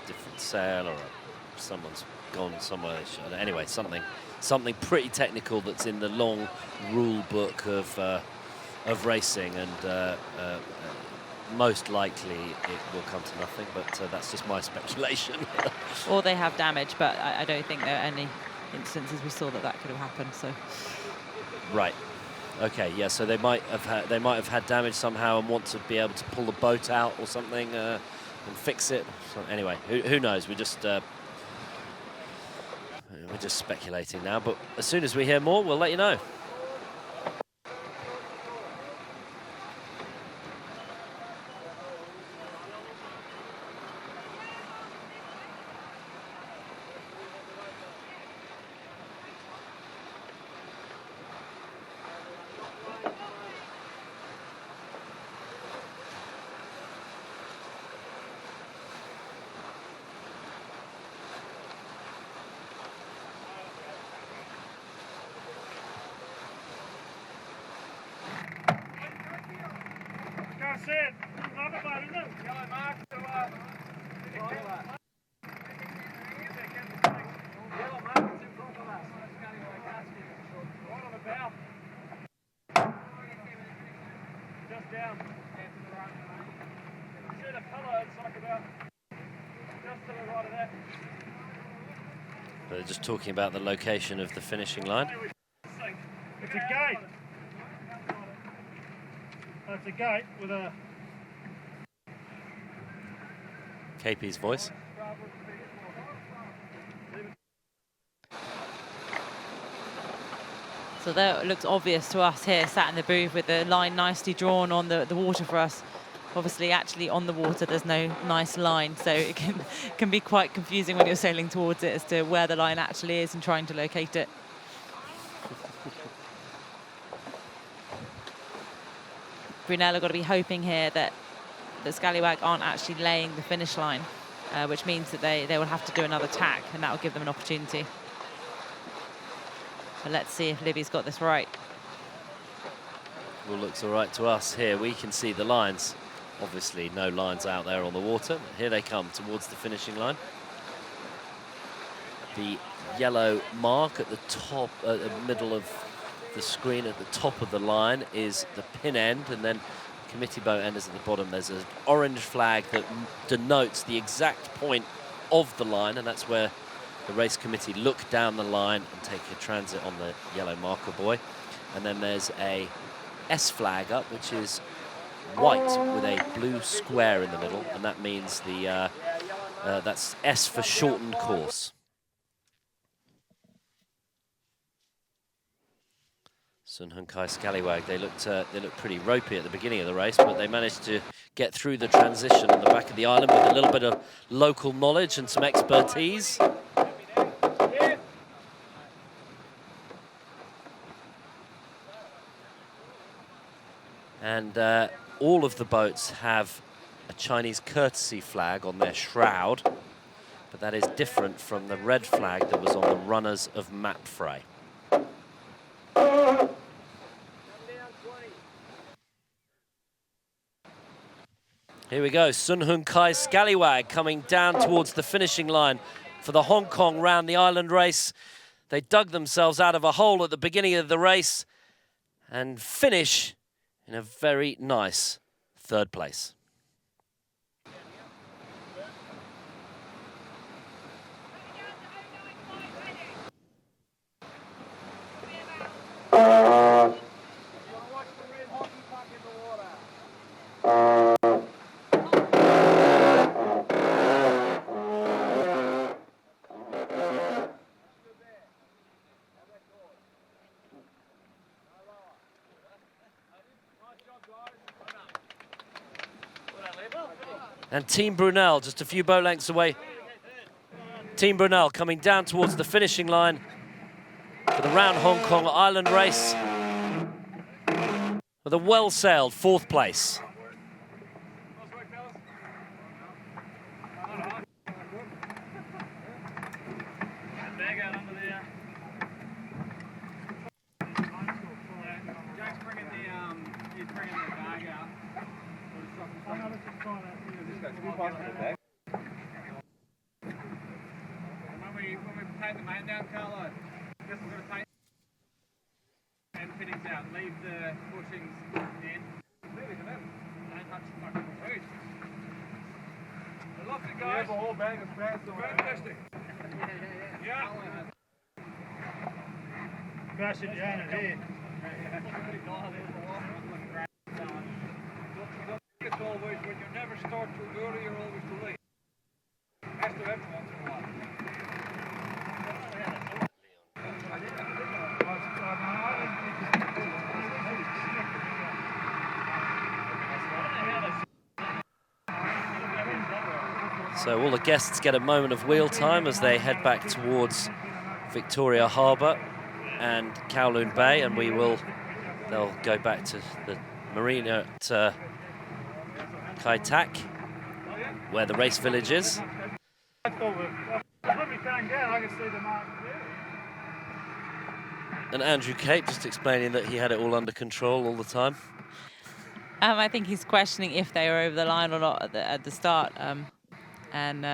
Speaker 1: different sail or someone's gone somewhere. Anyway, something pretty technical that's in the long rule book of racing, and most likely it will come to nothing. But that's just my speculation.
Speaker 2: Or they have damage, but I don't think there are any instances we saw that could have happened. So.
Speaker 1: Right. Okay. Yeah. So they might have had damage somehow and want to be able to pull the boat out or something and fix it. So anyway, who knows? We're just speculating now. But as soon as we hear more, we'll let you know.
Speaker 4: That's it. Another one, isn't it? Yellow mark to yellow mark in front of us. Right on the bow. Just down. See the pillow, it's like about just to the right of that.
Speaker 1: They're just talking about the location of the finishing line.
Speaker 4: It's a gate. It's a gate with a...
Speaker 1: KP's voice.
Speaker 2: So there, it looks obvious to us here, sat in the booth with the line nicely drawn on the water for us. Obviously, actually on the water, there's no nice line, so it can be quite confusing when you're sailing towards it as to where the line actually is and trying to locate it. Brunel have got to be hoping here that the Scallywag aren't actually laying the finish line, which means that they will have to do another tack, and that will give them an opportunity. But let's see if Libby's got this right.
Speaker 1: All looks all right to us here. We can see the lines. Obviously, no lines out there on the water. Here they come towards the finishing line. The yellow mark at the top, the middle of the screen at the top of the line is the pin end, and then committee boat end is at the bottom. There's an orange flag that denotes the exact point of the line, and that's where the race committee look down the line and take a transit on the yellow marker buoy. And then there's a S flag up, which is white with a blue square in the middle, and that means the that's S for shortened course. Sun Hung Kai Scallywag, they looked pretty ropey at the beginning of the race, but they managed to get through the transition on the back of the island with a little bit of local knowledge and some expertise. And all of the boats have a Chinese courtesy flag on their shroud, but that is different from the red flag that was on the runners of Mapfre. Here we go, Sun Hung Kai Scallywag coming down towards the finishing line for the Hong Kong Round the Island race. They dug themselves out of a hole at the beginning of the race and finish in a very nice third place. And Team Brunel just a few boat lengths away. Team Brunel coming down towards the finishing line for the Round Hong Kong Island race with a well-sailed fourth place.
Speaker 4: tighten the hand down, Carlo. Just we're going to tighten and fittings out. Leave the bushings in. Leave it in. And touch the fucking bush. I love it, guys. You have a whole bag of spats on. Fantastic. Yeah. Crash it down in here. It's always when you never start too early, you're always too late. Has to happen once in a while.
Speaker 1: So all the guests get a moment of wheel time as they head back towards Victoria Harbour and Kowloon Bay, and they'll go back to the marina at Kai Tak, where the race village is. And Andrew Cape just explaining that he had it all under control all the time.
Speaker 2: I think he's questioning if they were over the line or not at the start, and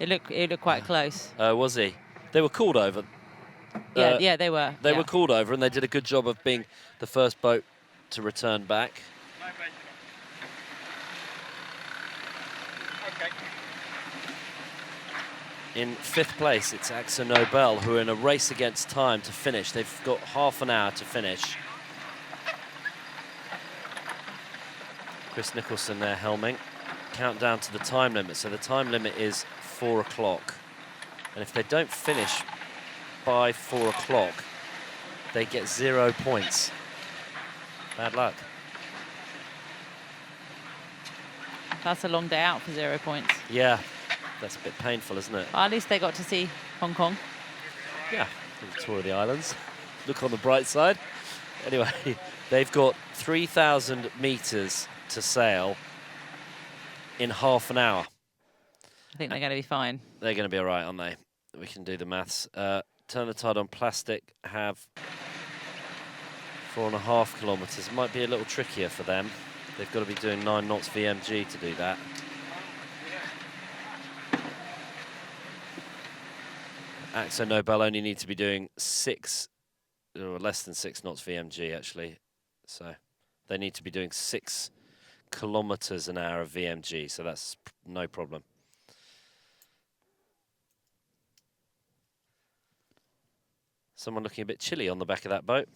Speaker 2: it looked quite close.
Speaker 1: Was he? They were called over.
Speaker 2: Yeah, they were.
Speaker 1: They were called over, and they did a good job of being the first boat to return back.
Speaker 3: Okay.
Speaker 1: In 5th place, it's Akzo Nobel, who are in a race against time to finish. They've got half an hour to finish. Chris Nicholson there helming. Countdown to the time limit. So the time limit is 4 o'clock. And if they don't finish by 4 o'clock, they get 0 points. Bad luck.
Speaker 2: That's a long day out for 0 points.
Speaker 1: Yeah, that's a bit painful, isn't it?
Speaker 2: Well, at least they got to see Hong Kong.
Speaker 1: Yeah, a tour of the islands. Look on the bright side. Anyway, they've got 3,000 meters to sail in half an hour.
Speaker 2: I think they're going to be fine.
Speaker 1: They're going to be all right, aren't they? We can do the maths. Turn the tide on plastic, have 4.5 kilometers. It might be a little trickier for them. They've got to be doing 9 knots VMG to do that. Akzo Nobel only need to be doing 6, or less than 6 knots VMG actually. So they need to be doing 6 kilometers an hour of VMG, so that's no problem. Someone looking a bit chilly on the back of that boat.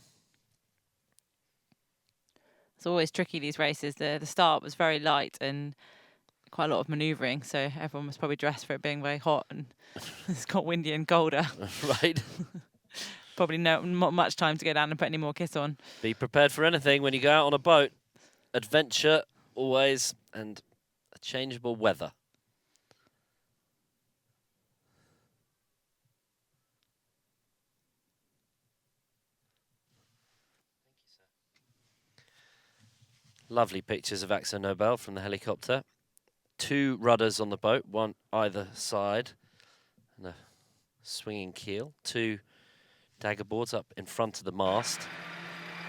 Speaker 2: It's always tricky, these races. The start was very light and quite a lot of manoeuvring, so everyone was probably dressed for it being very hot, and it's got windy and colder.
Speaker 1: Right.
Speaker 2: Probably not much time to go down and put any more kit on.
Speaker 1: Be prepared for anything when you go out on a boat. Adventure always, and a changeable weather. Lovely pictures of Akzo Nobel from the helicopter. 2 rudders on the boat, one either side, and a swinging keel. 2 dagger boards up in front of the mast,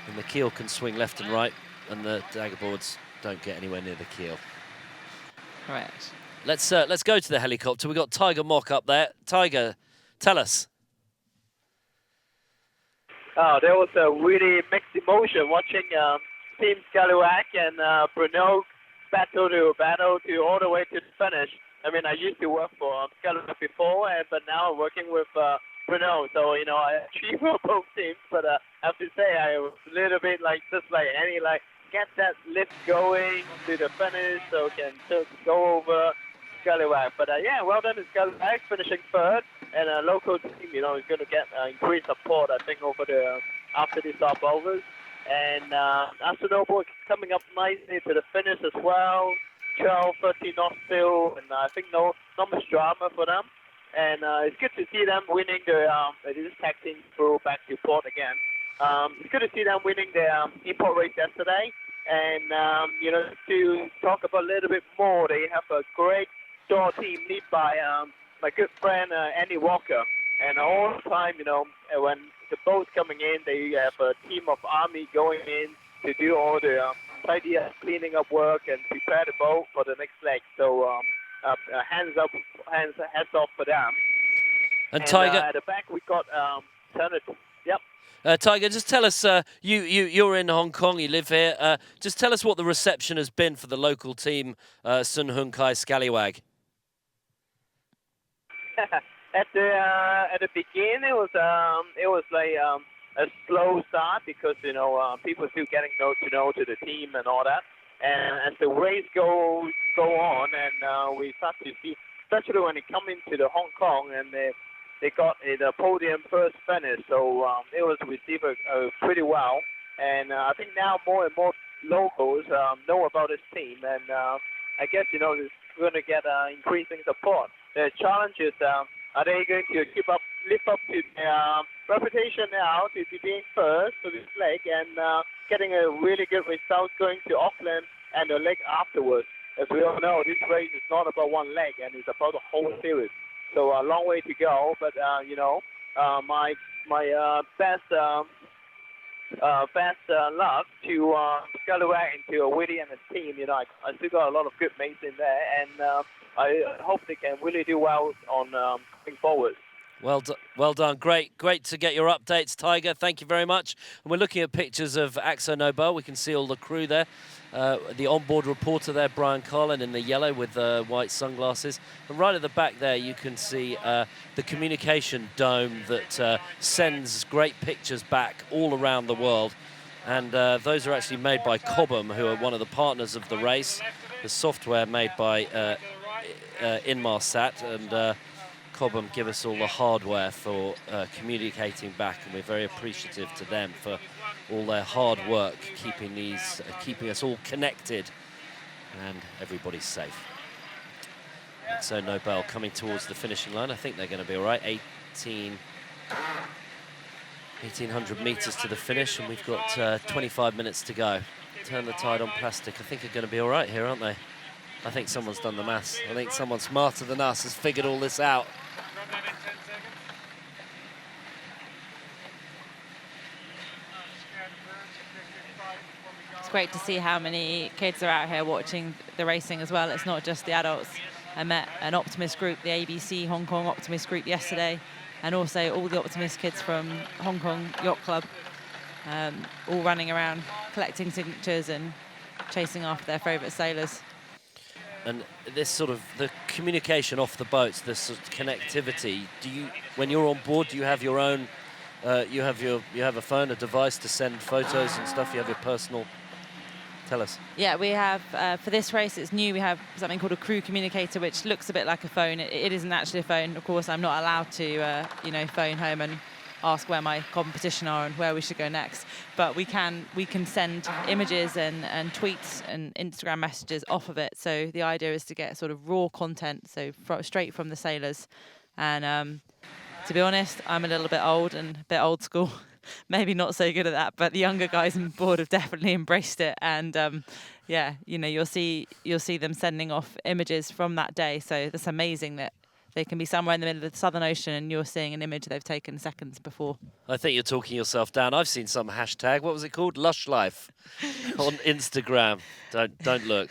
Speaker 1: and the keel can swing left and right, and the dagger boards don't get anywhere near the keel.
Speaker 2: Correct.
Speaker 1: Let's go to the helicopter. We've got Tiger Mock up there. Tiger, tell us.
Speaker 3: Oh, there was a really mixed emotion watching Team Scallywag and Bruno battle to all the way to the finish. I mean, I used to work for Scallywag before, but now I'm working with Bruno. So, you know, I achieve for both teams, but I have to say I was a little bit just like any, get that lift going to the finish so can just go over Scallywag. But yeah, well done to Scallywag, finishing 3rd, and a local team, you know, is going to get increased support, I think, over after the stopovers. And Akzo Nobel coming up nicely to the finish as well. 12, 13 knots still, and I think not much drama for them. And it's good to see them winning this taxiing through back to port again. It's good to see them winning the e-port race yesterday. And, you know, to talk about a little bit more, they have a great door team led by my good friend Andy Walker. And all the time, you know, when the boat's coming in, they have a team of army going in to do all the tidy up, cleaning up work and prepare the boat for the next leg. So hats off for them.
Speaker 1: And Tiger,
Speaker 3: at the back we got Turner. Yep.
Speaker 1: Tiger, just tell us, you're in Hong Kong, you live here. Just tell us what the reception has been for the local team, Sun Hung Kai Scallywag.
Speaker 3: At the beginning, it was like a slow start because people still getting to know the team and all that. And as the race go on, and we start to see, especially when they come into the Hong Kong and they got the podium first finish, so it was received pretty well. And I think now more and more locals know about this team, and I guess it's going to get increasing support. The challenge is, are they going to live up to their reputation now to being first for this leg and getting a really good result going to Auckland and the leg afterwards? As we all know, this race is not about one leg, and it's about the whole series. So a long way to go, but my best luck to Scallywag and to Willie and his team. I still got a lot of good mates in there, and I hope they can really do well on going forward.
Speaker 1: Well done. Great to get your updates, Tiger. Thank you very much. And we're looking at pictures of Akzo Nobel. We can see all the crew there. The onboard reporter there, Brian Carlin, in the yellow with the white sunglasses. And right at the back there, you can see the communication dome that sends great pictures back all around the world. And those are actually made by Cobham, who are one of the partners of the race. The software made by Inmarsat, and Cobham give us all the hardware for communicating back, and we're very appreciative to them for all their hard work keeping us all connected and everybody's safe. So Nobel coming towards the finishing line. I think they're going to be all right. 1,800 meters to the finish, and we've got 25 minutes to go. Turn the tide on plastic. I think they're going to be all right here, aren't they? I think someone's done the maths. I think someone smarter than us has figured all this out.
Speaker 2: It's great to see how many kids are out here watching the racing as well. It's not just the adults. I met an Optimist group, the ABC Hong Kong Optimist group yesterday, and also all the Optimist kids from Hong Kong Yacht Club, all running around collecting signatures and chasing after their favourite sailors.
Speaker 1: And this sort of the communication off the boats, this sort of connectivity. When you're on board, do you have your own? You have a phone, a device to send photos and stuff. You have your personal. Tell us. Yeah,
Speaker 2: we have for this race. It's new. We have something called a crew communicator, which looks a bit like a phone. It isn't actually a phone. Of course, I'm not allowed to, phone home and ask where my competition are and where we should go next. But we can send images and tweets and Instagram messages off of it. So the idea is to get sort of raw content, so straight from the sailors. And to be honest, I'm a little bit old and a bit old school. Maybe not so good at that, but the younger guys on board have definitely embraced it. And you'll see them sending off images from that day. So that's amazing that they can be somewhere in the middle of the Southern Ocean and you're seeing an image they've taken seconds before.
Speaker 1: I think you're talking yourself down. I've seen some hashtag. What was it called? Lush Life on Instagram. Don't look.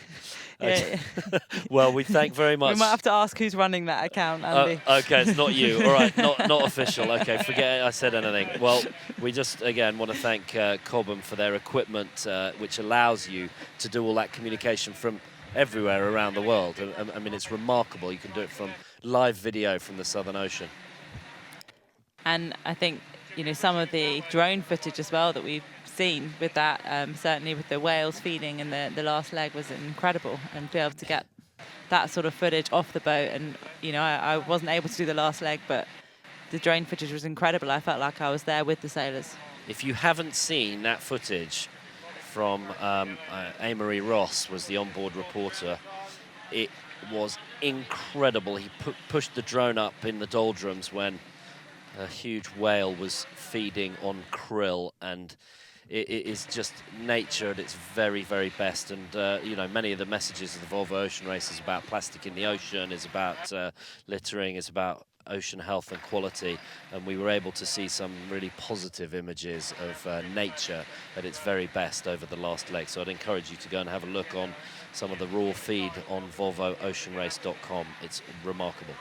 Speaker 1: Okay. Yeah. Well, we thank very much.
Speaker 2: We might have to ask who's running that account, Andy.
Speaker 1: Okay, it's not you. All right, not official. Okay, forget I said anything. Well, we just, again, want to thank Cobham for their equipment, which allows you to do all that communication from everywhere around the world. I mean, it's remarkable. You can do it from live video from the Southern Ocean.
Speaker 2: And I think, some of the drone footage as well that we've seen with that, certainly with the whales feeding in the last leg, was incredible. And to be able to get that sort of footage off the boat, and I wasn't able to do the last leg, but the drone footage was incredible. I felt like I was there with the sailors.
Speaker 1: If you haven't seen that footage from Amory Ross, was the onboard reporter, it was incredible. He pushed the drone up in the doldrums when a huge whale was feeding on krill, and it is just nature at its very, very best. And many of the messages of the Volvo Ocean Race is about plastic in the ocean, is about littering, is about ocean health and quality, and we were able to see some really positive images of nature at its very best over the last leg. So I'd encourage you to go and have a look on some of the raw feed on VolvoOceanRace.com. It's remarkable.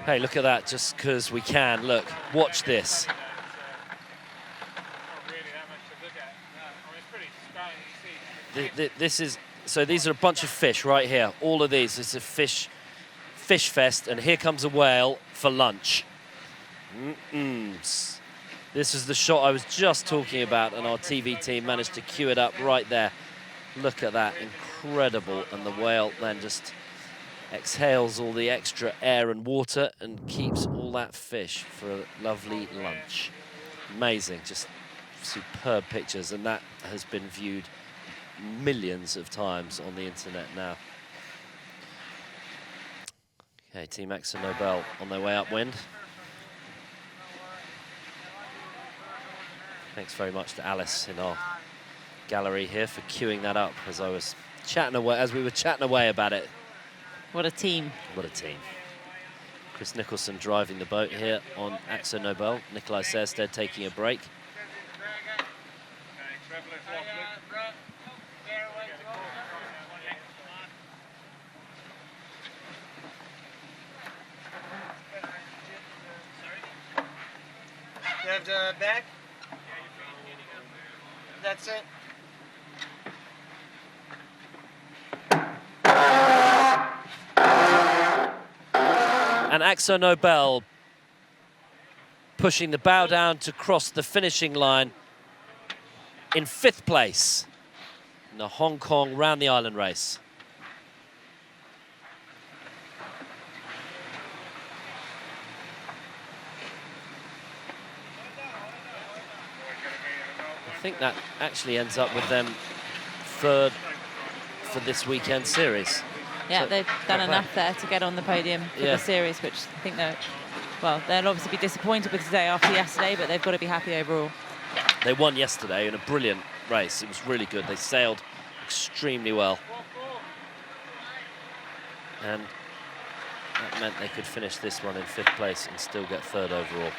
Speaker 1: Hey, look at that, just because we can. Look, watch this.
Speaker 4: Not really that much to look at. No, I mean, it's pretty strange to see.
Speaker 1: This is, so these are a bunch of fish right here. All of these, it's a fish fest, and here comes a whale for lunch. This is the shot I was just talking about, and our TV team managed to cue it up right there. Look at that, incredible. And the whale then just exhales all the extra air and water and keeps all that fish for a lovely lunch. Amazing, just superb pictures, and that has been viewed millions of times on the internet now. Okay, Team Akzo Nobel on their way upwind. Thanks very much to Alice in our gallery here for queuing that up as I was chatting away, as we were chatting away about it.
Speaker 2: What a team.
Speaker 1: What a team. Chris Nicholson driving the boat here on Akzo Nobel. Nikolai Sersted taking a break.
Speaker 5: You have the bag? That's it.
Speaker 1: And Akzo Nobel pushing the bow down to cross the finishing line in 5th place in the Hong Kong Round the Island race. I think that actually ends up with them 3rd for this weekend series.
Speaker 2: Yeah,
Speaker 1: So,
Speaker 2: they've done
Speaker 1: not
Speaker 2: enough there to get on the podium for
Speaker 1: Yeah.
Speaker 2: the series, which I think they're, well, they'll obviously be disappointed with today after yesterday, but they've got to be happy overall.
Speaker 1: They won yesterday in a brilliant race. It was really good. They sailed extremely well. And that meant they could finish this one in 5th place and still get 3rd overall.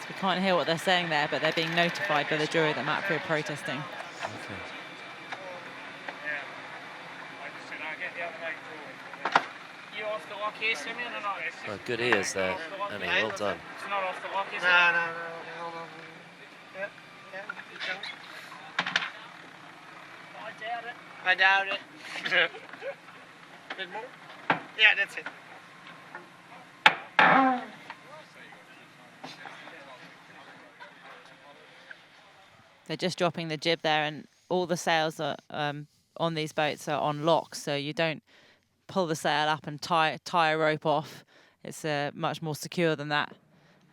Speaker 2: We can't hear what they're saying there, but they're being notified by the jury that Mapfre are protesting.
Speaker 5: You off the lock here, Simeon, or not?
Speaker 1: Oh, good ears there, Annie. Well done.
Speaker 5: It's not off the lock, is it? No. Yeah, you don't. I doubt it. Bit more? Yeah, that's it.
Speaker 2: They're just dropping the jib there, and all the sails are on these boats are on lock, so you don't pull the sail up and tie a rope off. It's much more secure than that,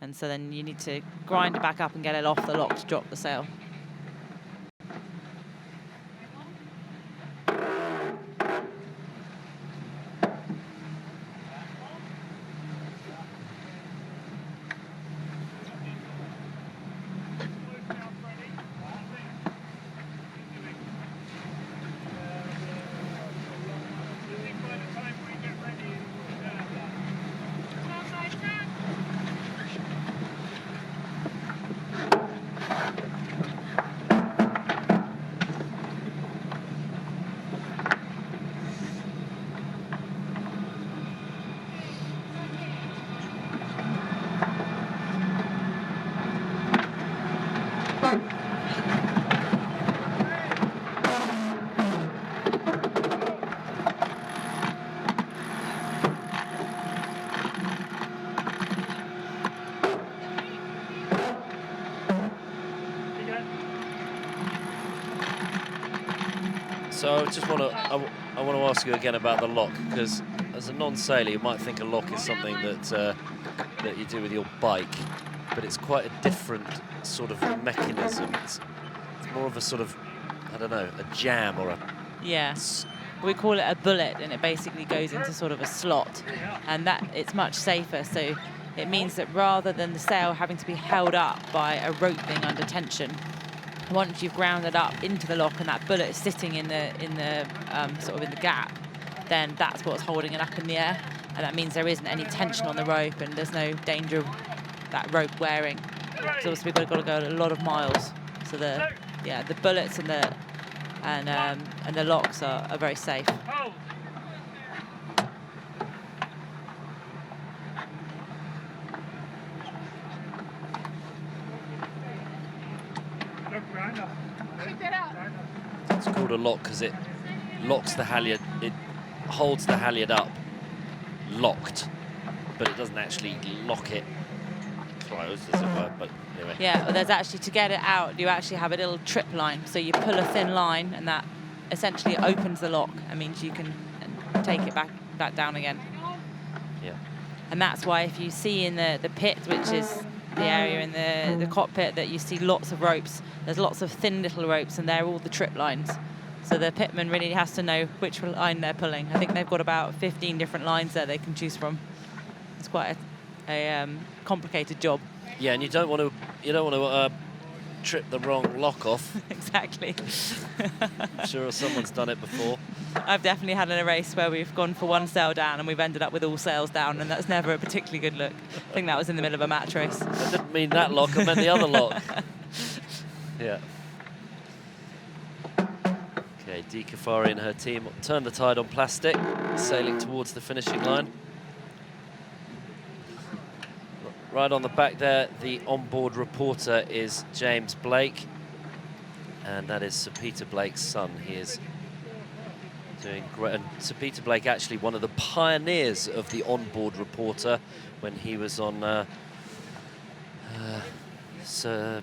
Speaker 2: and so then you need to grind it back up and get it off the lock to drop the sail.
Speaker 1: So I just want to, I want to ask you again about the lock, because as a non-sailor, you might think a lock is something that that you do with your bike, but it's quite a different sort of mechanism. It's more of a sort of, I don't know, a jam or a
Speaker 2: Yeah. we call it a bullet, and it basically goes into sort of a slot, and that it's much safer. So it means that rather than the sail having to be held up by a rope being under tension, once you've ground it up into the lock and that bullet is sitting in the sort of in the gap, then that's what's holding it up in the air, and that means there isn't any tension on the rope and there's no danger of that rope wearing. So obviously we've got to go a lot of miles. So the bullets and the locks are very safe.
Speaker 4: Hold. Look, Miranda.
Speaker 5: Keep that out.
Speaker 1: It's called a lock because it locks the halyard, it holds the halyard up locked, but it doesn't actually lock it closed, as it were. But anyway.
Speaker 2: Yeah, well, there's actually, to get it out, you actually have a little trip line. So you pull a thin line, and that essentially opens the lock. That means you can take it back down again.
Speaker 1: Yeah.
Speaker 2: And that's why if you see in the pit, which is the area in the cockpit, that you see lots of ropes, there's lots of thin little ropes, and they're all the trip lines. So the pitman really has to know which line they're pulling. I think they've got about 15 different lines there they can choose from. It's quite a complicated job.
Speaker 1: Yeah, and you don't want to trip the wrong lock off.
Speaker 2: Exactly.
Speaker 1: I'm sure someone's done it before.
Speaker 2: I've definitely had a race where we've gone for one sail down and we've ended up with all sails down, and that's never a particularly good look. I think that was in the middle of a match race.
Speaker 1: I didn't mean that lock, I meant the other lock. Yeah. Okay, Dee Caffari and her team turn the tide on plastic, sailing towards the finishing line. Right on the back there, the onboard reporter is James Blake, and that is Sir Peter Blake's son. He is doing great. And Sir Peter Blake, actually one of the pioneers of the onboard reporter when he was on Sir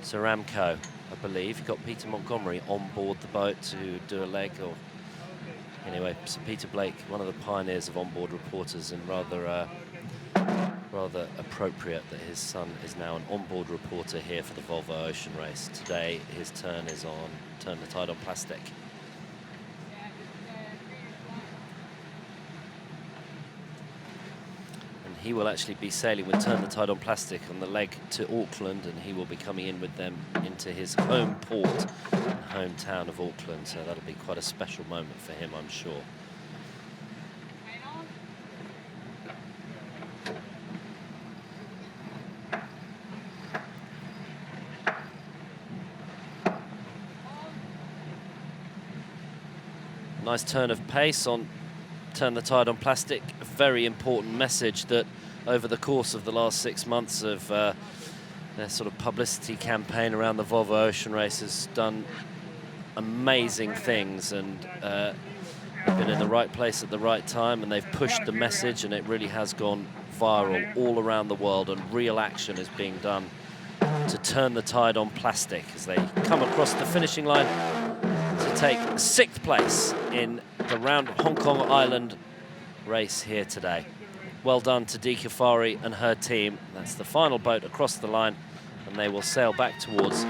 Speaker 1: Aramco, I believe. He got Peter Montgomery on board the boat to do a leg. Or anyway, Sir Peter Blake, one of the pioneers of onboard reporters, and rather appropriate that his son is now an onboard reporter here for the Volvo Ocean Race. Today his turn is on Turn the Tide on Plastic. And he will actually be sailing with Turn the Tide on Plastic on the leg to Auckland, and he will be coming in with them into his home port and hometown of Auckland, so that'll be quite a special moment for him, I'm sure. Nice turn of pace on Turn the Tide on Plastic. A very important message that over the course of the last 6 months of their sort of publicity campaign around the Volvo Ocean Race has done amazing things, and they've been in the right place at the right time, and they've pushed the message, and it really has gone viral all around the world, and real action is being done to turn the tide on plastic as they come across the finishing line to take 6th place in the Round Hong Kong Island race here today. Well done to Dee Caffari and her team. That's the final boat across the line, and they will sail back towards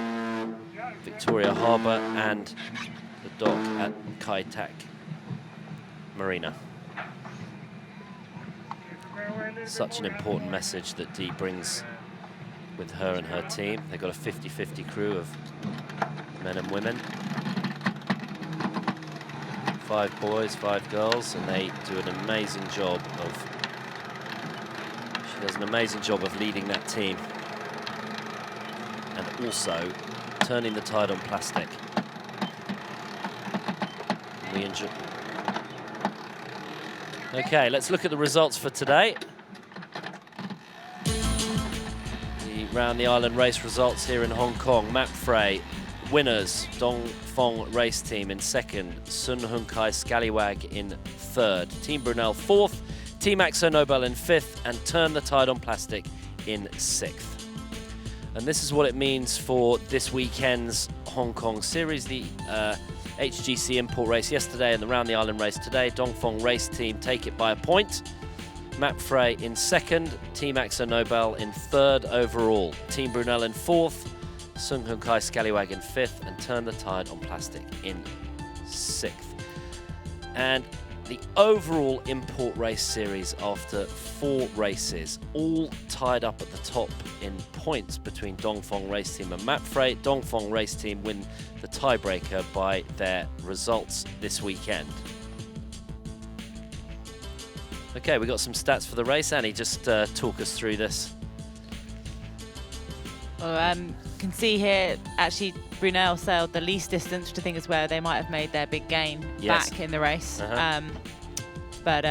Speaker 1: Victoria Harbour and the dock at Kai Tak Marina. Such an important message that Dee brings with her and her team. They've got a 50-50 crew of men and women. 5 boys, 5 girls, and they do an amazing job of... She does an amazing job of leading that team and also turning the tide on plastic. We enjoy... Okay, let's look at the results for today. The Round the Island race results here in Hong Kong. Mapfre winners, Dongfeng Race Team in 2nd, Sun Hung Kai Scallywag in 3rd, Team Brunel 4th, Team Akzo Nobel in 5th, and Turn the Tide on Plastic in 6th. And this is what it means for this weekend's Hong Kong series. The HGC import race yesterday and the Round the Island race today. Dongfeng Race Team take it by a point. Mapfre in 2nd, Team Akzo Nobel in 3rd overall, Team Brunel in 4th, Sun Hung Kai Scallywag in 5th, and Turn the Tide on Plastic in 6th. And the overall import race series after 4 races, all tied up at the top in points between Dongfeng Race Team and Mapfre. Dongfeng Race Team win the tiebreaker by their results this weekend. Okay, we got some stats for the race. Annie, just talk us through this.
Speaker 2: Well, you can see here, actually, Brunel sailed the least distance, which I think is where they might have made their big gain back in the race. But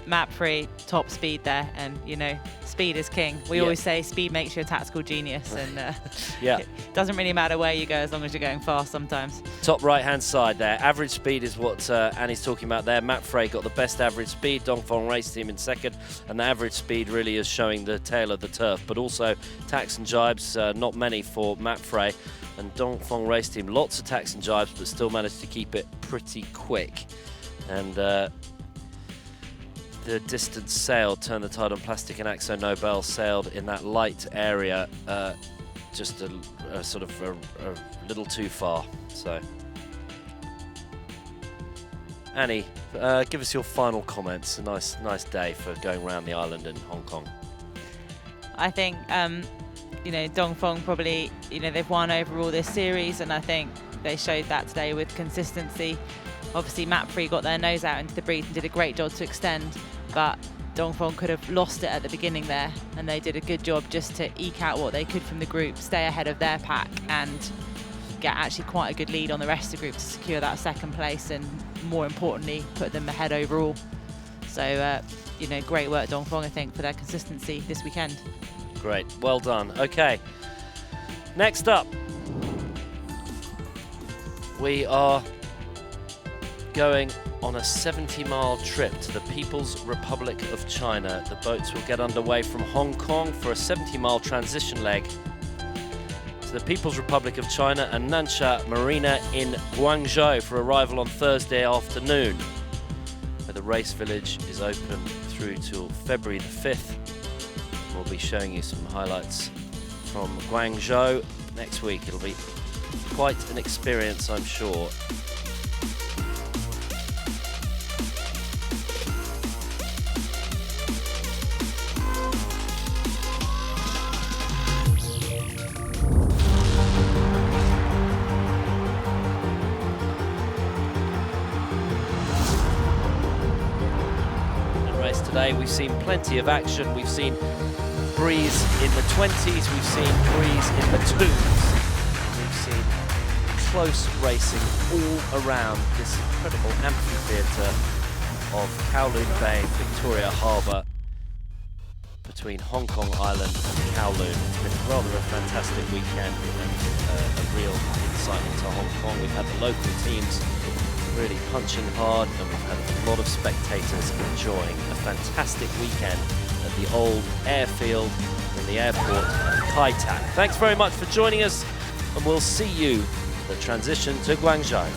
Speaker 2: Mapfre, top speed there, and you know, speed is king. We always say speed makes you a tactical genius, and it doesn't really matter where you go as long as you're going fast sometimes.
Speaker 1: Top right-hand side there, average speed is what Annie's talking about there. Mapfre got the best average speed, Dongfeng Race Team in 2nd, and the average speed really is showing the tail of the turf, but also tacks and jibes, not many for Mapfre, and Dongfeng Race Team, lots of tacks and jibes, but still managed to keep it pretty quick. And the distance sailed, Turn the Tide on Plastic and Axo Nobel sailed in that light area, just a sort of a little too far. So, Annie, give us your final comments. A nice day for going around the island in Hong Kong.
Speaker 2: I think, you know, Dongfeng probably, you know, they've won overall this series, and I think they showed that today with consistency. Obviously, Mapfre got their nose out into the breeze and did a great job to extend, but Dongfeng could have lost it at the beginning there, and they did a good job just to eke out what they could from the group, stay ahead of their pack, and get actually quite a good lead on the rest of the group to secure that 2nd place, and more importantly, put them ahead overall. So, you know, great work, Dongfeng, I think, for their consistency this weekend.
Speaker 1: Great, well done. Okay, next up, we are going on a 70-mile trip to the People's Republic of China. The boats will get underway from Hong Kong for a 70-mile transition leg to the People's Republic of China and Nansha Marina in Guangzhou for arrival on Thursday afternoon, where the race village is open through till February the 5th. We'll be showing you some highlights from Guangzhou next week. It'll be quite an experience, I'm sure. Today we've seen plenty of action. We've seen breeze in the 20s, we've seen breeze in the 2s. We've seen close racing all around this incredible amphitheatre of Kowloon Bay, Victoria Harbour, between Hong Kong Island and Kowloon. It's been rather a fantastic weekend and a real insight into Hong Kong. We've had the local teams really punching hard, and we've had a lot of spectators enjoying a fantastic weekend at the old airfield in the airport at Kai Tak. Thanks very much for joining us, and we'll see you at the transition to Guangzhou.